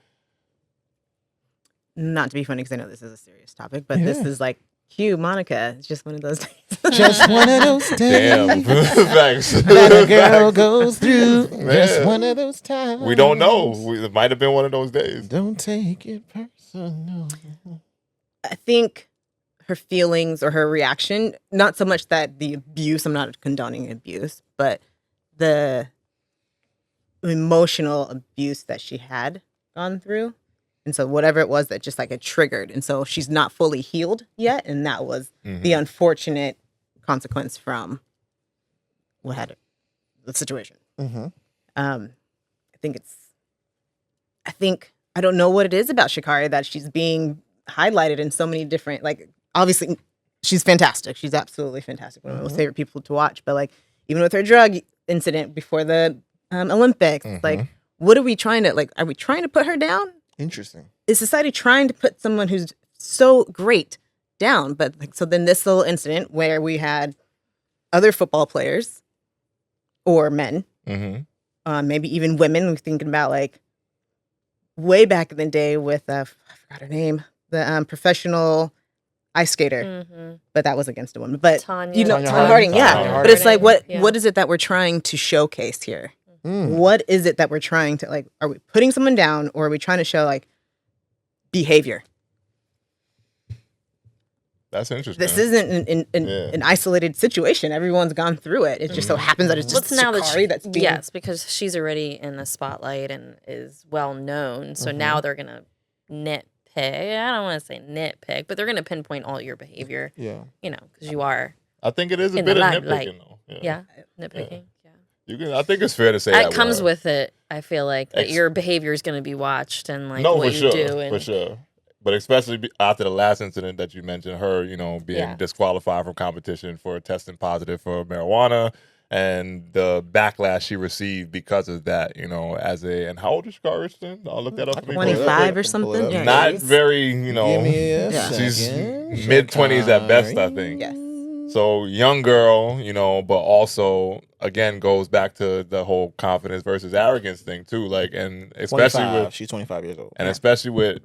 Not to be funny, because I know this is a serious topic, but this is cue, Monica. It's just one of those days. Just one of those days. Damn. Thanks. That a girl goes through. Just one of those times. We don't know. It might have been one of those days. Don't take it personal. I think her feelings or her reaction, not so much that the abuse, I'm not condoning abuse, but the emotional abuse that she had gone through. And so whatever it was that just it triggered. And so she's not fully healed yet. And that was the unfortunate consequence from what had the situation. Mm-hmm. I don't know what it is about Shacarri that she's being highlighted in so many different, obviously she's fantastic. She's absolutely fantastic. One of my most favorite people to watch. But even with her drug incident before the Olympics, what are we trying to, are we trying to put her down? Interesting. Is society trying to put someone who's so great down? But so then this little incident where we had other football players or men, maybe even women. We're thinking about way back in the day with I forgot her name, the professional ice skater, but that was against a woman. But Tanya Harding, yeah. But it's what is it that we're trying to showcase here? What is it that we're trying to are we putting someone down, or are we trying to show behavior? That's interesting. This isn't an isolated situation. Everyone's gone through it. It just so happens that it's just Shacarri that's being... Yes, because she's already in the spotlight and is well known. So now they're gonna nitpick. I don't want to say nitpick, but they're gonna pinpoint all your behavior. Yeah, because you are. I think it is a bit of nitpicking, though. Yeah, nitpicking. I think it's fair to say that comes with it. I feel that your behavior is going to be watched and what you do. And... For sure. But especially after the last incident that you mentioned, her, being disqualified from competition for testing positive for marijuana, and the backlash she received because of that, and how old is Shacarri Richardson? I'll look that up. 25 or something. Yeah, not very, she's mid-20s at best, I think. Yes. So young girl, but also again goes back to the whole confidence versus arrogance thing too. And especially she's 25 years old, and especially with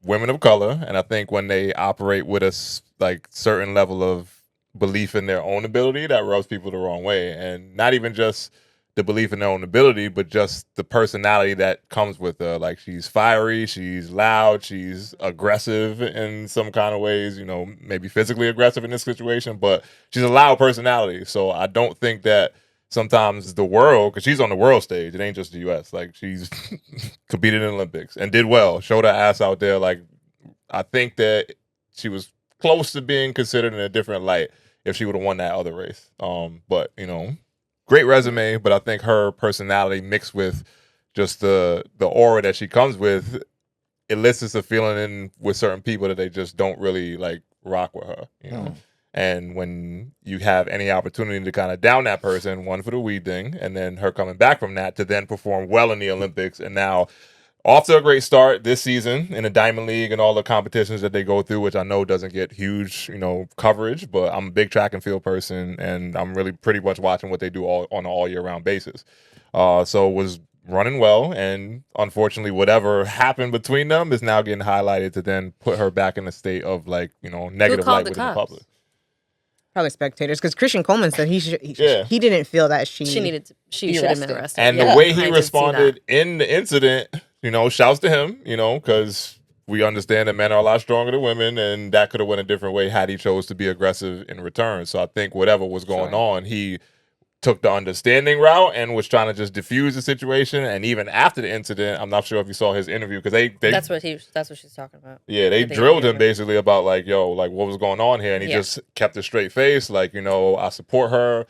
women of color. And I think when they operate with a certain level of belief in their own ability, that rubs people the wrong way. And not even just the belief in their own ability, but just the personality that comes with her. She's fiery, she's loud, she's aggressive in some kind of ways, maybe physically aggressive in this situation, but she's a loud personality. So I don't think that sometimes the world, because she's on the world stage, it ain't just the U.S., she's competed in the Olympics and did well, showed her ass out there. I think that she was close to being considered in a different light if she would have won that other race. But, great resume, but I think her personality mixed with just the aura that she comes with elicits a feeling with certain people that they just don't really rock with her, And when you have any opportunity to kind of down that person, one for the weed thing, and then her coming back from that to then perform well in the Olympics, and now off to a great start this season in the Diamond League and all the competitions that they go through, which I know doesn't get huge, coverage, but I'm a big track and field person, and I'm really pretty much watching what they do on an all year round basis. So was running well, and unfortunately, whatever happened between them is now getting highlighted to then put her back in a state of negative light within the public. Probably spectators, because Christian Coleman said he didn't feel that she should have been arrested. And the way he responded in the incident, shouts to him, because we understand that men are a lot stronger than women, and that could have went a different way had he chose to be aggressive in return. So I think whatever was going on, he took the understanding route and was trying to just diffuse the situation. And even after the incident, I'm not sure if you saw his interview, because they that's what she's talking about. Yeah, they drilled him basically about what was going on here, and he just kept a straight face, I support her,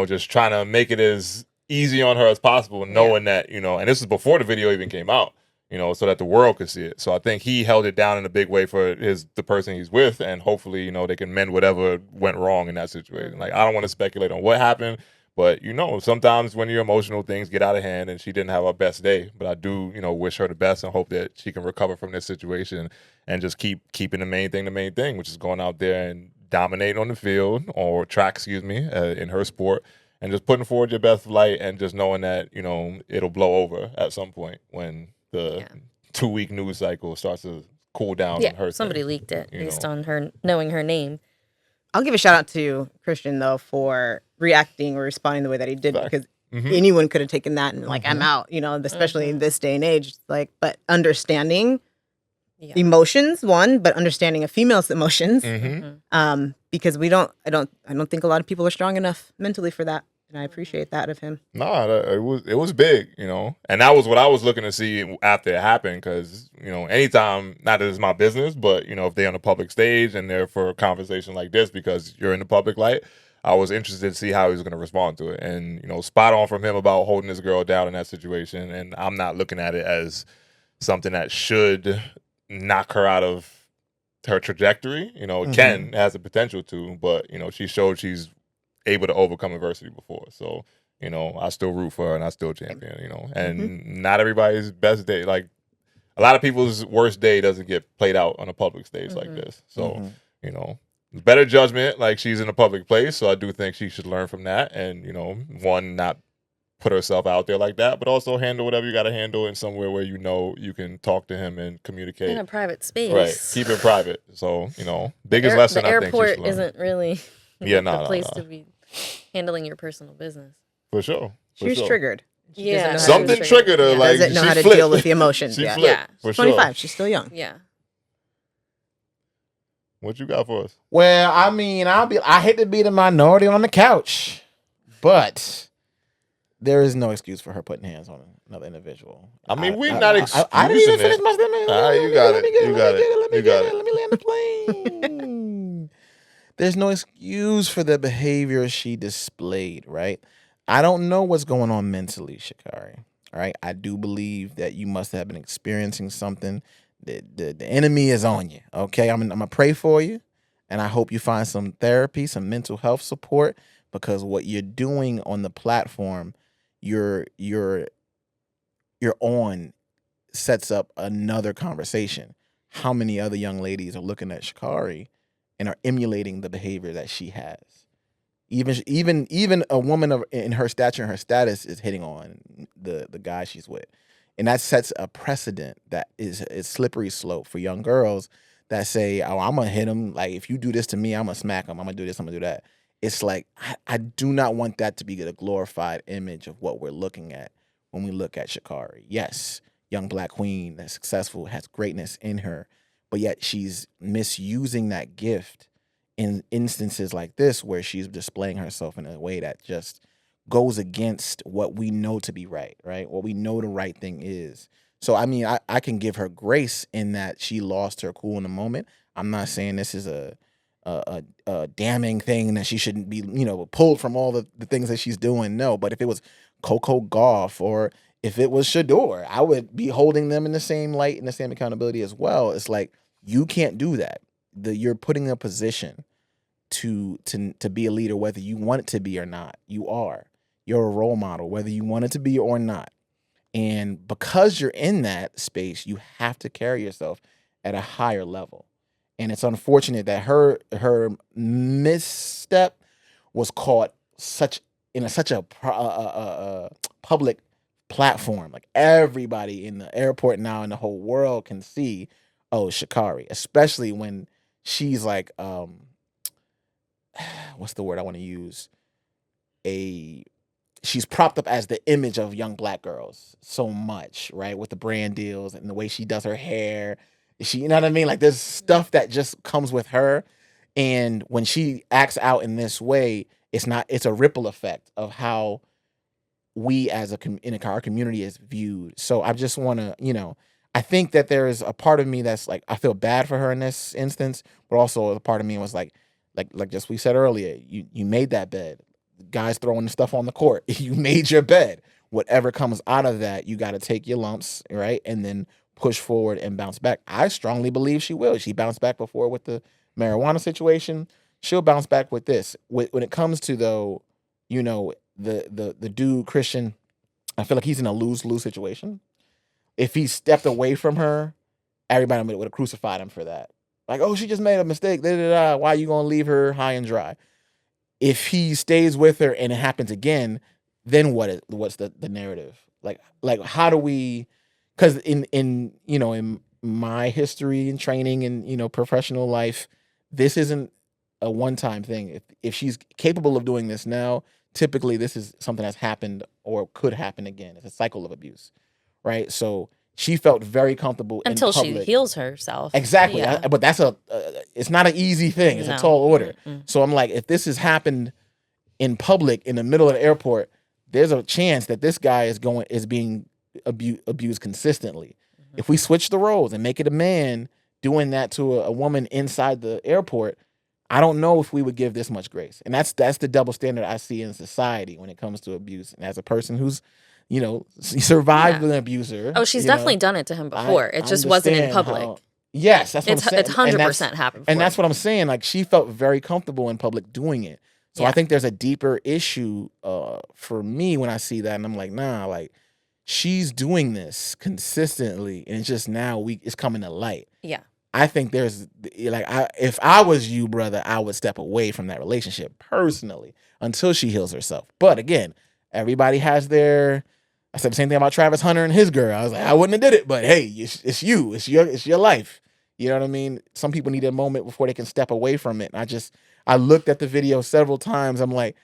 just trying to make it as easy on her as possible, knowing that and this is before the video even came out, so that the world could see it. So I think he held it down in a big way for the person he's with, and hopefully they can mend whatever went wrong in that situation. I don't want to speculate on what happened. But, sometimes when you're emotional, things get out of hand, and she didn't have her best day. But I do, wish her the best and hope that she can recover from this situation and just keeping the main thing, which is going out there and dominating on the field or track, in her sport, and just putting forward your best light and just knowing that, it'll blow over at some point when the 2-week news cycle starts to cool down. Yeah, somebody leaked it based on her knowing her name. I'll give a shout out to Christian, though, for reacting or responding the way that he did, because anyone could have taken that and I'm out, especially in this day and age. But understanding emotions, but understanding a female's emotions, because I don't think a lot of people are strong enough mentally for that. And I appreciate that of him. It was big, and that was what I was looking to see after it happened, because, anytime, not that it's my business, but, if they're on a public stage and they're for a conversation like this, because you're in the public light, I was interested to see how he was going to respond to it. And, spot on from him about holding this girl down in that situation. And I'm not looking at it as something that should knock her out of her trajectory. It has the potential to, but, she showed she's able to overcome adversity before. So, I still root for her and I still champion, and not everybody's best day. A lot of people's worst day doesn't get played out on a public stage like this. So, better judgment, she's in a public place. So I do think she should learn from that and, not put herself out there like that, but also handle whatever you got to handle in somewhere where you can talk to him and communicate. In a private space. Right. Keep it private. So, biggest lesson I think she should learn. The airport isn't really the place to be handling your personal business. For sure. She was triggered. Something triggered her. Doesn't know how to deal with the emotions. She yeah. She's 25. She's still young. Yeah. What you got for us? Well, I hate to be the minority on the couch, but there is no excuse for her putting hands on another individual. We're not excusing I didn't even finish my statement. You got it. Let me land the plane. There's no excuse for the behavior she displayed, right? I don't know what's going on mentally, Shacarri. All right, I do believe that you must have been experiencing something. The enemy is on you. Okay, I'm gonna pray for you, and I hope you find some therapy, some mental health support, because what you're doing on the platform, you're on, sets up another conversation. How many other young ladies are looking at Shacarri and are emulating the behavior that she has? Even a woman in her stature and her status is hitting on the guy she's with. And that sets a precedent that is slippery slope for young girls that say, oh, I'm going to hit him. If you do this to me, I'm going to smack him. I'm going to do this, I'm going to do that. It's I do not want that to be the glorified image of what we're looking at when we look at Shacarri. Yes, young black queen that's successful, has greatness in her, but yet she's misusing that gift in instances like this where she's displaying herself in a way that just goes against what we know to be right? What we know the right thing is. So, I can give her grace in that she lost her cool in the moment. I'm not saying this is a damning thing that she shouldn't be, pulled from all the things that she's doing. No, but if it was Coco Gauff or if it was Shadeur, I would be holding them in the same light and the same accountability as well. It's you can't do that. You're putting in a position to be a leader, whether you want it to be or not. You are. You're a role model, whether you want it to be or not. And because you're in that space, you have to carry yourself at a higher level. And it's unfortunate that her misstep was caught such a public platform. Like everybody in the airport now in the whole world can see, oh, Shacarri, especially when she's like, what's the word I want to use? She's propped up as the image of young black girls so much, right? With the brand deals and the way she does her hair. You know what I mean? Like there's stuff that just comes with her. And when she acts out in this way, it's a ripple effect of how we as in our community is viewed. So I just want to, I think that there is a part of me that's like, I feel bad for her in this instance, but also a part of me was like just we said earlier, you made that bed. Guys throwing stuff on the court. You made your bed. Whatever comes out of that, you got to take your lumps, right? And then push forward and bounce back. I strongly believe she will. She bounced back before with the marijuana situation. She'll bounce back with this. When it comes to, though, the dude, Christian, I feel like he's in a lose-lose situation. If he stepped away from her, everybody would have crucified him for that. Like, oh, she just made a mistake. Why are you going to leave her high and dry? If he stays with her and it happens again, then what's the narrative? Like how do we? Because in my history and training and professional life, this isn't a one-time thing. If she's capable of doing this now, typically this is something that's happened or could happen again. It's a cycle of abuse, right? So she felt very comfortable until in public. she heals herself. Exactly, Yeah. but that's it's not an easy thing. It's a tall order. Mm-mm. So I'm like, if this has happened in public in the middle of the airport, there's a chance that this guy is being abused consistently. Mm-hmm. If we switch the roles and make it a man doing that to a woman inside the airport, I don't know if we would give this much grace. And that's the double standard I see in society when it comes to abuse. And as a person who's survived an abuser. Oh, she's definitely done it to him before. It just wasn't in public. Yes, that's what I'm saying. It's 100% happened before. And that's what I'm saying. Like, she felt very comfortable in public doing it. So I think there's a deeper issue for me when I see that. And I'm like, nah, like, she's doing this consistently. And it's just now it's coming to light. Yeah. I think there's, like, if I was you, brother, I would step away from that relationship personally until she heals herself. But again, everybody has I said the same thing about Travis Hunter and his girl. I was like, I wouldn't have did it, but hey, it's you. It's your life. You know what I mean? Some people need a moment before they can step away from it. And I looked at the video several times. I'm like,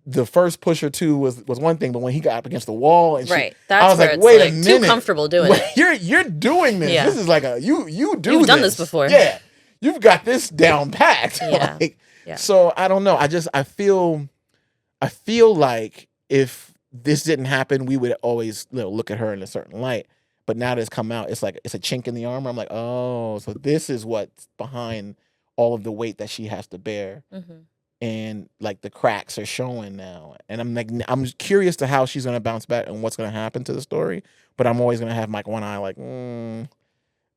the first push or two was one thing, but when he got up against the wall and right, I was like, wait a minute, too comfortable doing it. You're doing this. Yeah. This is like you've done this before. Yeah, you've got this down packed. Yeah. So I don't know. I feel like if this didn't happen, we would always look at her in a certain light. But now that it's come out, it's like it's a chink in the armor. I'm like, oh, so this is what's behind all of the weight that she has to bear. Mm-hmm. And like the cracks are showing now. And I'm curious to how she's gonna bounce back and what's gonna happen to the story. But I'm always gonna have like one eye like,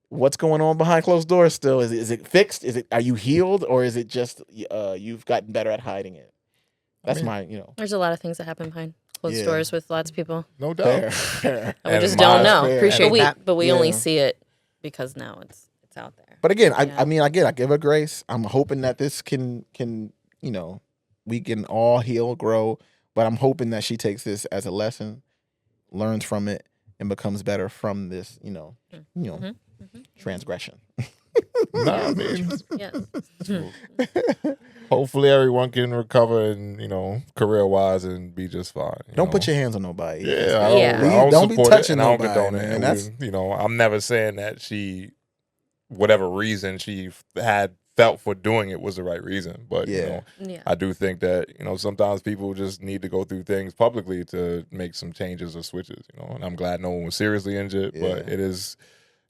what's going on behind closed doors still? Is it fixed? Are you healed, or is it just you've gotten better at hiding it? That's There's a lot of things that happen behind closed doors with lots of people. No doubt. Fair. And we just don't know. Appreciate that. But we only see it because now it's out there. But again, I give her grace. I'm hoping that this can we can all heal, grow. But I'm hoping that she takes this as a lesson, learns from it, and becomes better from this, transgression. Nah, I mean, yes. hopefully everyone can recover and career wise and be just fine. Don't put your hands on nobody. I don't be touching nobody. nobody, man. I'm never saying that she, whatever reason she had felt for doing it was the right reason. But I do think that sometimes people just need to go through things publicly to make some changes or switches. And I'm glad no one was seriously injured, but it is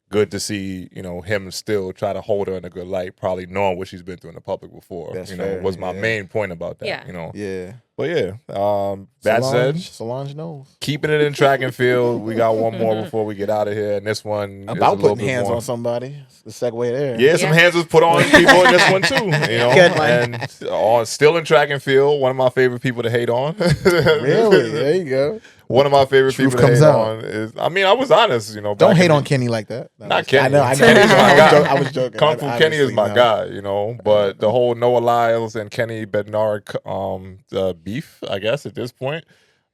good to see, him still try to hold her in a good light, probably knowing what she's been through in the public before. That's fair, was my main point about that. Yeah. But that said, Solange knows. Keeping it in track and field. We got one more before we get out of here, and this one about putting hands on somebody. The segue there. Yeah, some hands was put on people in this one too. Good one. And still in track and field. One of my favorite people to hate on. Really? There you go. One of my favorite Truth people to comes hate out. on is, I mean, I was honest, Don't back hate in on the- Kenny like that. Not Kenny. I know. Kenny's my guy. I was joking. Kung Fu Kenny is Obviously, my no. guy, but the whole Noah Lyles and Kenny Bednar beef, I guess, at this point.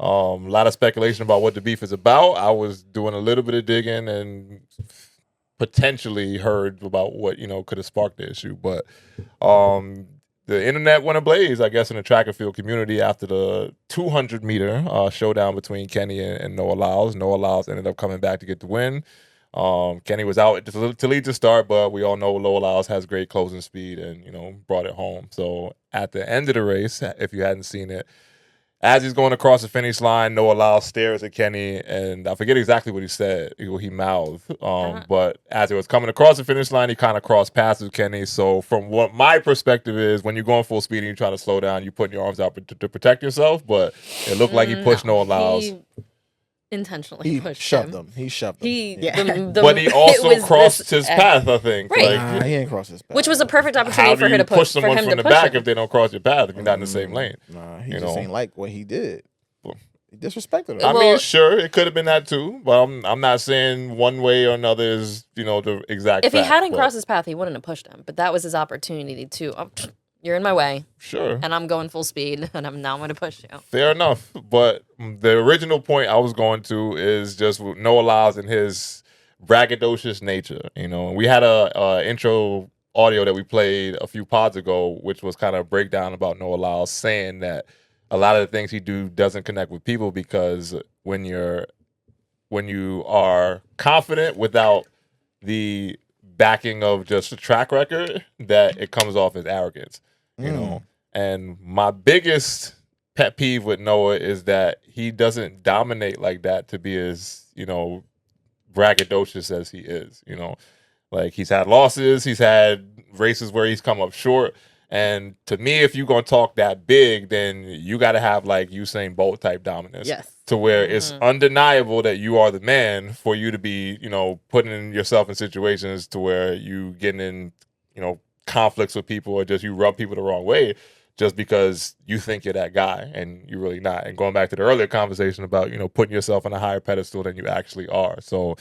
A lot of speculation about what the beef is about. I was doing a little bit of digging and potentially heard about what, could have sparked the issue. But the internet went ablaze, I guess, in the track and field community after the 200-meter showdown between Kenny and Noah Lyles. Noah Lyles ended up coming back to get the win. Kenny was out to lead the start, but we all know Noah Lyles has great closing speed and, brought it home. So at the end of the race, if you hadn't seen it, as he's going across the finish line, Noah Lyles stares at Kenny, and I forget exactly what he said. He mouthed. But as he was coming across the finish line, he kind of crossed paths with Kenny. So from what my perspective is, when you're going full speed and you're trying to slow down, you're putting your arms out to protect yourself. But it looked like he pushed Noah Lyles. He intentionally He pushed shoved him. him. He shoved him. He, Yeah. But he also crossed his path, I think. Right. Nah, he ain't crossed his path. Which was a perfect How opportunity do for her you to push for someone him from to the push back him. if they don't cross your path, if you're not in the same lane? Nah, he just ain't like what he did. He disrespected her. I Well- mean, sure, it could have been that too, but I'm not saying one way or another is, the exact If he fact, hadn't but crossed his path, he wouldn't have pushed him. But that was his opportunity to. You're in my way, Sure. and I'm going full speed, and I'm now going to push you. Fair enough. But the original point I was going to is just with Noah Lyles and his braggadocious nature. We had a intro audio that we played a few pods ago, which was kind of a breakdown about Noah Lyles saying that a lot of the things he do doesn't connect with people because when you are confident without the backing of just a track record, that it comes off as arrogance. And my biggest pet peeve with Noah is that he doesn't dominate like that to be as, braggadocious as he is, Like he's had losses, he's had races where he's come up short. And to me, if you're going to talk that big, then you got to have like Usain Bolt type dominance. Yes. To where it's undeniable that you are the man for you to be, putting yourself in situations to where you getting in, conflicts with people or just you rub people the wrong way just because you think you're that guy and you're really not. And going back to the earlier conversation about, putting yourself on a higher pedestal than you actually are. So,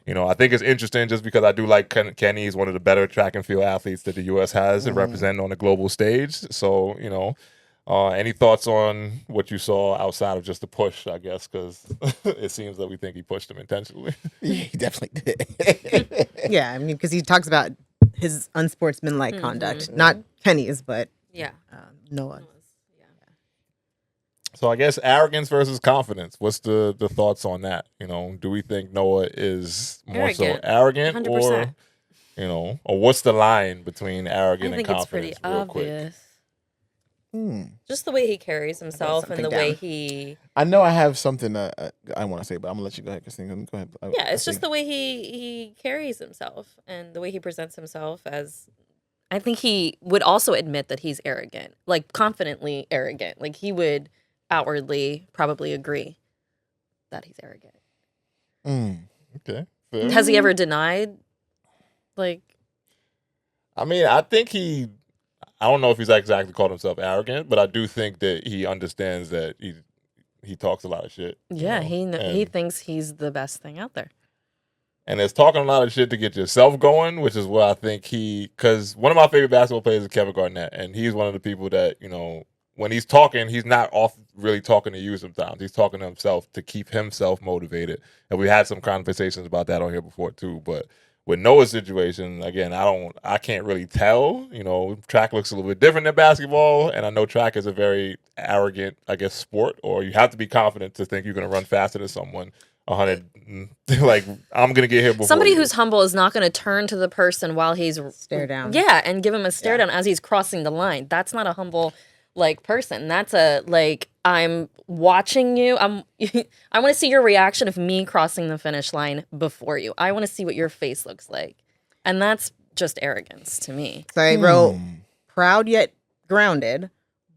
I think it's interesting just because I do like Kenny. He's one of the better track and field athletes that the U.S. has and representing on the global stage. So, any thoughts on what you saw outside of just the push, I guess, because it seems that we think he pushed him intentionally. Yeah, he definitely did. Yeah, I mean, because he talks about his unsportsmanlike conduct, not Kenny's, but Yeah. Noah. So I guess arrogance versus confidence. What's the thoughts on that? Do we think Noah is more so arrogant 100%. or what's the line between I arrogant and think it's pretty confidence? Real quick. obvious. Just the way he carries himself and the something way down. he. I know I have something I want to say, but I'm gonna let you go ahead, Christine. Go ahead. Yeah, it's just the way he carries himself and the way he presents himself as. I think he would also admit that he's arrogant, like confidently arrogant. Like he would outwardly probably agree that he's arrogant. Okay. Fair. Has he ever denied? Like, I mean, I think I don't know if he's exactly called himself arrogant, but I do think that he understands that he talks a lot of shit. yeah, he and- thinks he's the best thing out there. And it's talking a lot of shit to get yourself going, which is what I think because one of my favorite basketball players is Kevin Garnett, and he's one of the people that, when he's talking, he's not really talking to you sometimes. He's talking to himself to keep himself motivated. And we had some conversations about that on here before too. But with Noah's situation, again, I can't really tell. Track looks a little bit different than basketball, and I know track is a very arrogant, I guess, sport, or you have to be confident to think you're going to run faster than someone. 100, like I'm gonna get here before Somebody you. who's humble is not going to turn to the person while he's Stare down. Yeah, and give him a stare down as he's crossing the line. That's not a humble person. That's a I'm watching you. I want to see your reaction of me crossing the finish line before you. I want to see what your face looks like, and that's just arrogance to me. So I wrote proud yet grounded,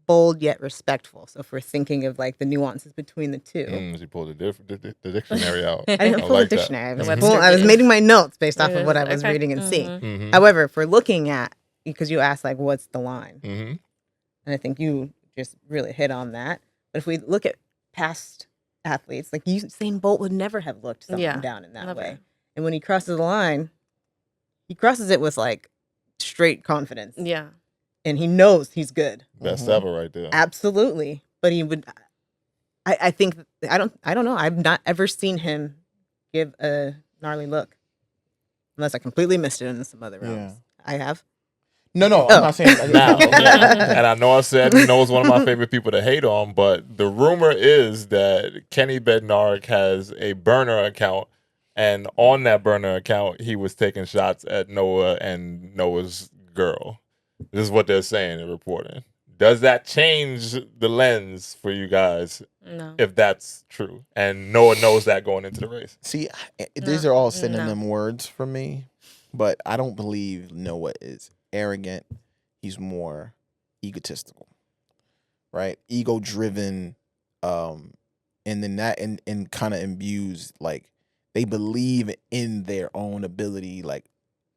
bold yet respectful. So if we're thinking of the nuances between the two. She pulled the dictionary out. I didn't pull like the that. dictionary. I was, Webster I was did. making my notes based off of Yes, what I was okay. reading and seeing. Mhm. However, if we're looking at, because you asked what's the line? Mhm. And I think you just really hit on that. But if we look at past athletes. Like Usain Bolt would never have looked someone down in that way. And when he crosses the line, he crosses it with like straight confidence. Yeah. And he knows he's good. Best ever right there. Absolutely. But he would I think I don't know. I've not ever seen him give a gnarly look. Unless I completely missed it in some other rounds. I have. No, I'm not saying now. And I know I said Noah's one of my favorite people to hate on, but the rumor is that Kenny Bednarik has a burner account, and on that burner account, he was taking shots at Noah and Noah's girl. This is what they're saying and reporting. Does that change the lens for you guys? No. If that's true, and Noah knows that going into the race. See, these are all synonym words for me, but I don't believe Noah is arrogant. He's more egotistical, right? Ego driven, and then that and kind of imbues, like they believe in their own ability, like,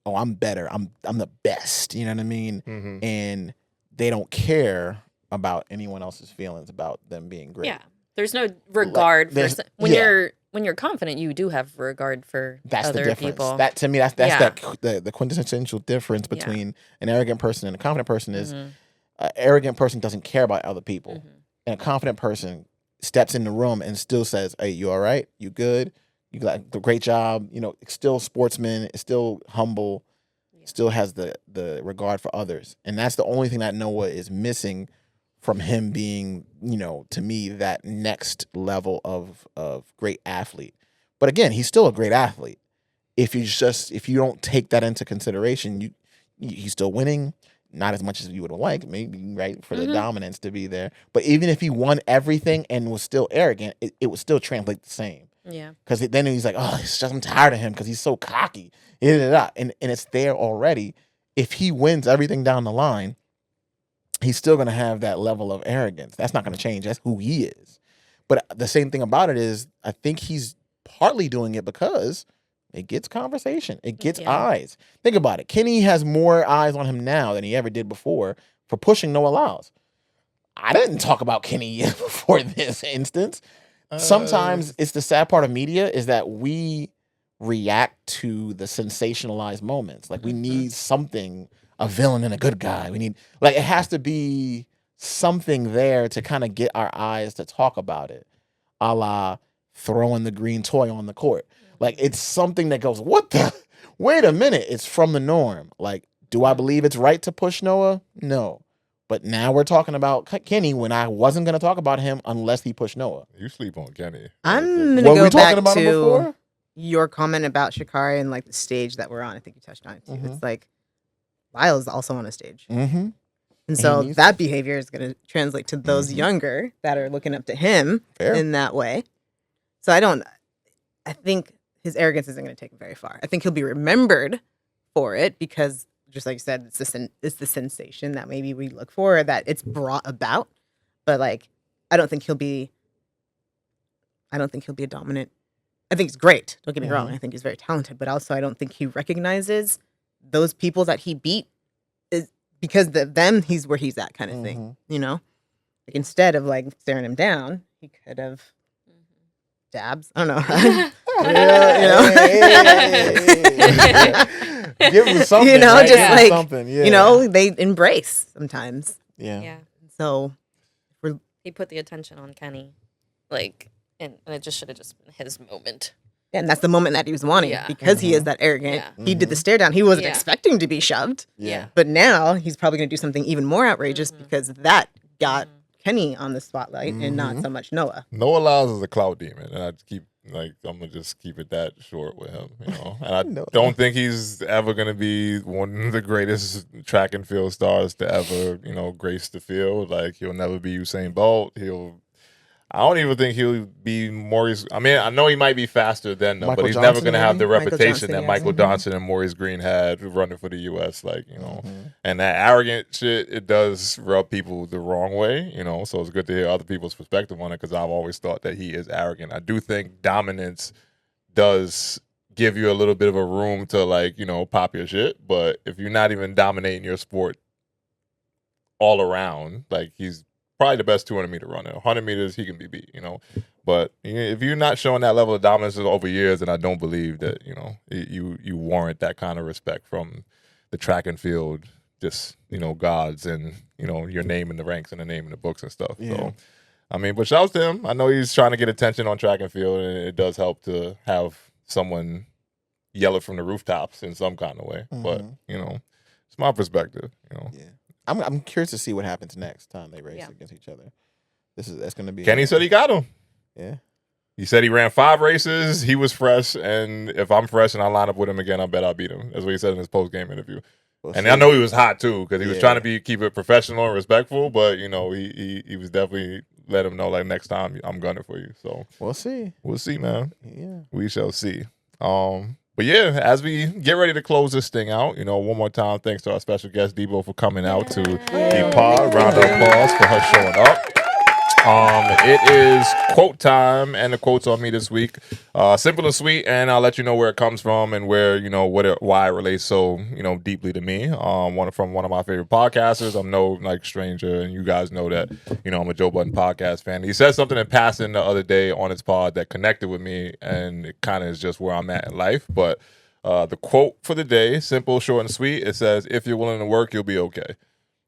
oh, I'm better, I'm the best, you know what I mean? Mm-hmm. And they don't care about anyone else's feelings about them being great. Yeah. There's no regard like, for when you're confident, you do have regard for that's other the difference. people. That to me, that's the quintessential difference between an arrogant person and a confident person is an arrogant person doesn't care about other people, and a confident person steps in the room and still says, "Hey, you all right? You good? You got a great job? You know, still sportsman, still humble, still has the regard for others." And that's the only thing that Noah is missing from him being, you know, to me, that next level of great athlete. But again, he's still a great athlete. If you don't take that into consideration, he's still winning, not as much as you would like, maybe, right, for the dominance to be there. But even if he won everything and was still arrogant, it would still translate the same. Yeah. Because then he's like, oh, it's just, I'm tired of him because he's so cocky. And it's there already. If he wins everything down the line, he's still going to have that level of arrogance. That's not going to change. That's who he is. But the same thing about it is I think he's partly doing it because it gets conversation. It gets eyes. Think about it. Kenny has more eyes on him now than he ever did before for pushing Noah Lyles. I didn't talk about Kenny before this instance. Sometimes it's the sad part of media is that we react to the sensationalized moments. Like we need something, a villain and a good guy. We need, like, it has to be something there to kind of get our eyes to talk about it, a la throwing the green toy on the court. Like, it's something that goes, what the? Wait a minute. It's from the norm. Like, do I believe it's right to push Noah? No. But now we're talking about Kenny when I wasn't going to talk about him unless he pushed Noah. You sleep on Kenny. I'm going to go back to your comment about Shacarri and, like, the stage that we're on. I think you touched on it, too. It's like, Lyle's also on a stage. And so that behavior is going to translate to those younger that are looking up to him in that way. So I think his arrogance isn't going to take him very far. I think he'll be remembered for it because, just like you said, it's the sensation that maybe we look for or that it's brought about. But, like, I don't think he'll be a dominant. I think he's great. Don't get me wrong. I think he's very talented. But also I don't think he recognizes those people that he beat is because them he's where he's at kind of thing, you know? Like instead of like staring him down, he could have dabs. I don't know. Give him something. You know, right? just like something. Yeah. You know, they embrace sometimes. Yeah. So he put the attention on Kenny, like, and it just should have just been his moment. And that's the moment that he was wanting because he is that arrogant. He did the stare down. He wasn't expecting to be shoved. But now he's probably going to do something even more outrageous because that got Kenny on the spotlight and not so much Noah. Noah Lyles is a clout demon, and I'm gonna just keep it that short with him, you know. And I don't think he's ever gonna be one of the greatest track and field stars to ever, you know, grace the field. Like he'll never be Usain Bolt. I don't even think he'll be Maurice. I mean, I know he might be faster than them, but he's never going to have the reputation that Michael Johnson and Maurice Green had running for the U.S. Like, you know, and that arrogant shit, it does rub people the wrong way, you know. So it's good to hear other people's perspective on it because I've always thought that he is arrogant. I do think dominance does give you a little bit of a room to, like, you know, pop your shit. But if you're not even dominating your sport all around, like he's probably the best 200 meter runner. 100 meters, he can be beat, you know. But if you're not showing that level of dominance over years, then I don't believe that, you know, you warrant that kind of respect from the track and field, just, you know, gods and, you know, your name in the ranks and the name in the books and stuff. Yeah. So, I mean, but shouts to him. I know he's trying to get attention on track and field, and it does help to have someone yell it from the rooftops in some kind of way. But, you know, it's my perspective, you know. Yeah. I'm curious to see what happens next time they race against each other. That's going to be. Kenny said he got him. Yeah. He said he ran 5 races. He was fresh, and if I'm fresh and I line up with him again, I bet I'll beat him. That's what he said in his post-game interview. And I know he was hot too, because he was trying to keep it professional and respectful. But you know, he was definitely let him know, like, next time I'm gunning for you. So we'll see, man. Yeah, we shall see. But yeah, as we get ready to close this thing out, you know, one more time, thanks to our special guest Debo for coming out to the pod. Round of applause for her showing up. It is quote time, and the quote's on me this week. Simple and sweet, and I'll let you know where it comes from and where, you know, why it relates so, you know, deeply to me. From one of my favorite podcasters. I'm no stranger, and you guys know that, you know, I'm a Joe Budden podcast fan. He said something in passing the other day on his pod that connected with me, and it kind of is just where I'm at in life. But the quote for the day, simple, short, and sweet. It says, "If you're willing to work, you'll be okay."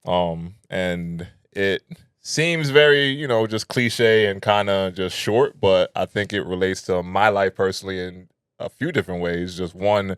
And it seems very, you know, just cliche and kind of just short, but I think it relates to my life personally in a few different ways. Just one,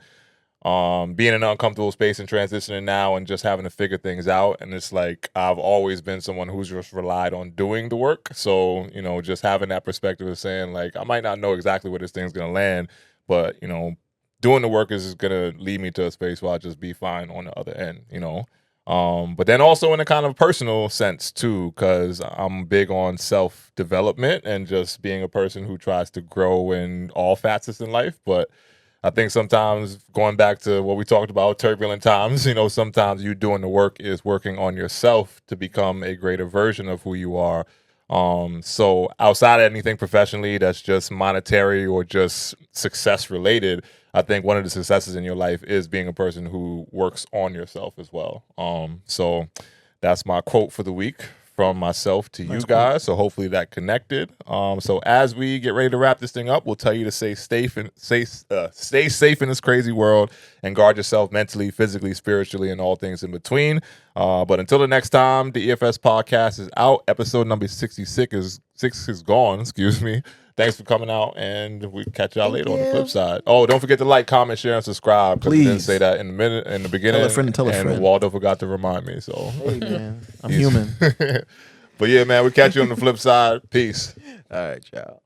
being in an uncomfortable space and transitioning now and just having to figure things out. And it's like, I've always been someone who's just relied on doing the work. So, you know, just having that perspective of saying, like, I might not know exactly where this thing's going to land, but, you know, doing the work is going to lead me to a space where I'll just be fine on the other end, you know. But then also in a kind of personal sense too, because I'm big on self-development and just being a person who tries to grow in all facets in life. But I think sometimes, going back to what we talked about, turbulent times, you know, sometimes you doing the work is working on yourself to become a greater version of who you are. So outside of anything professionally that's just monetary or just success related, I think one of the successes in your life is being a person who works on yourself as well. So that's my quote for the week from myself to you guys. So hopefully that connected. So as we get ready to wrap this thing up, we'll tell you to stay safe in this crazy world and guard yourself mentally, physically, spiritually, and all things in between. But until the next time, the EFS podcast is out. Episode number 66 is gone. Excuse me. Thanks for coming out, and we catch y'all later on the flip side. Oh, don't forget to like, comment, share, and subscribe. Because we didn't say that in the beginning. Tell a friend. Waldo forgot to remind me. So, hey man, I'm human. But yeah, man, we catch you on the flip side. Peace. All right, y'all.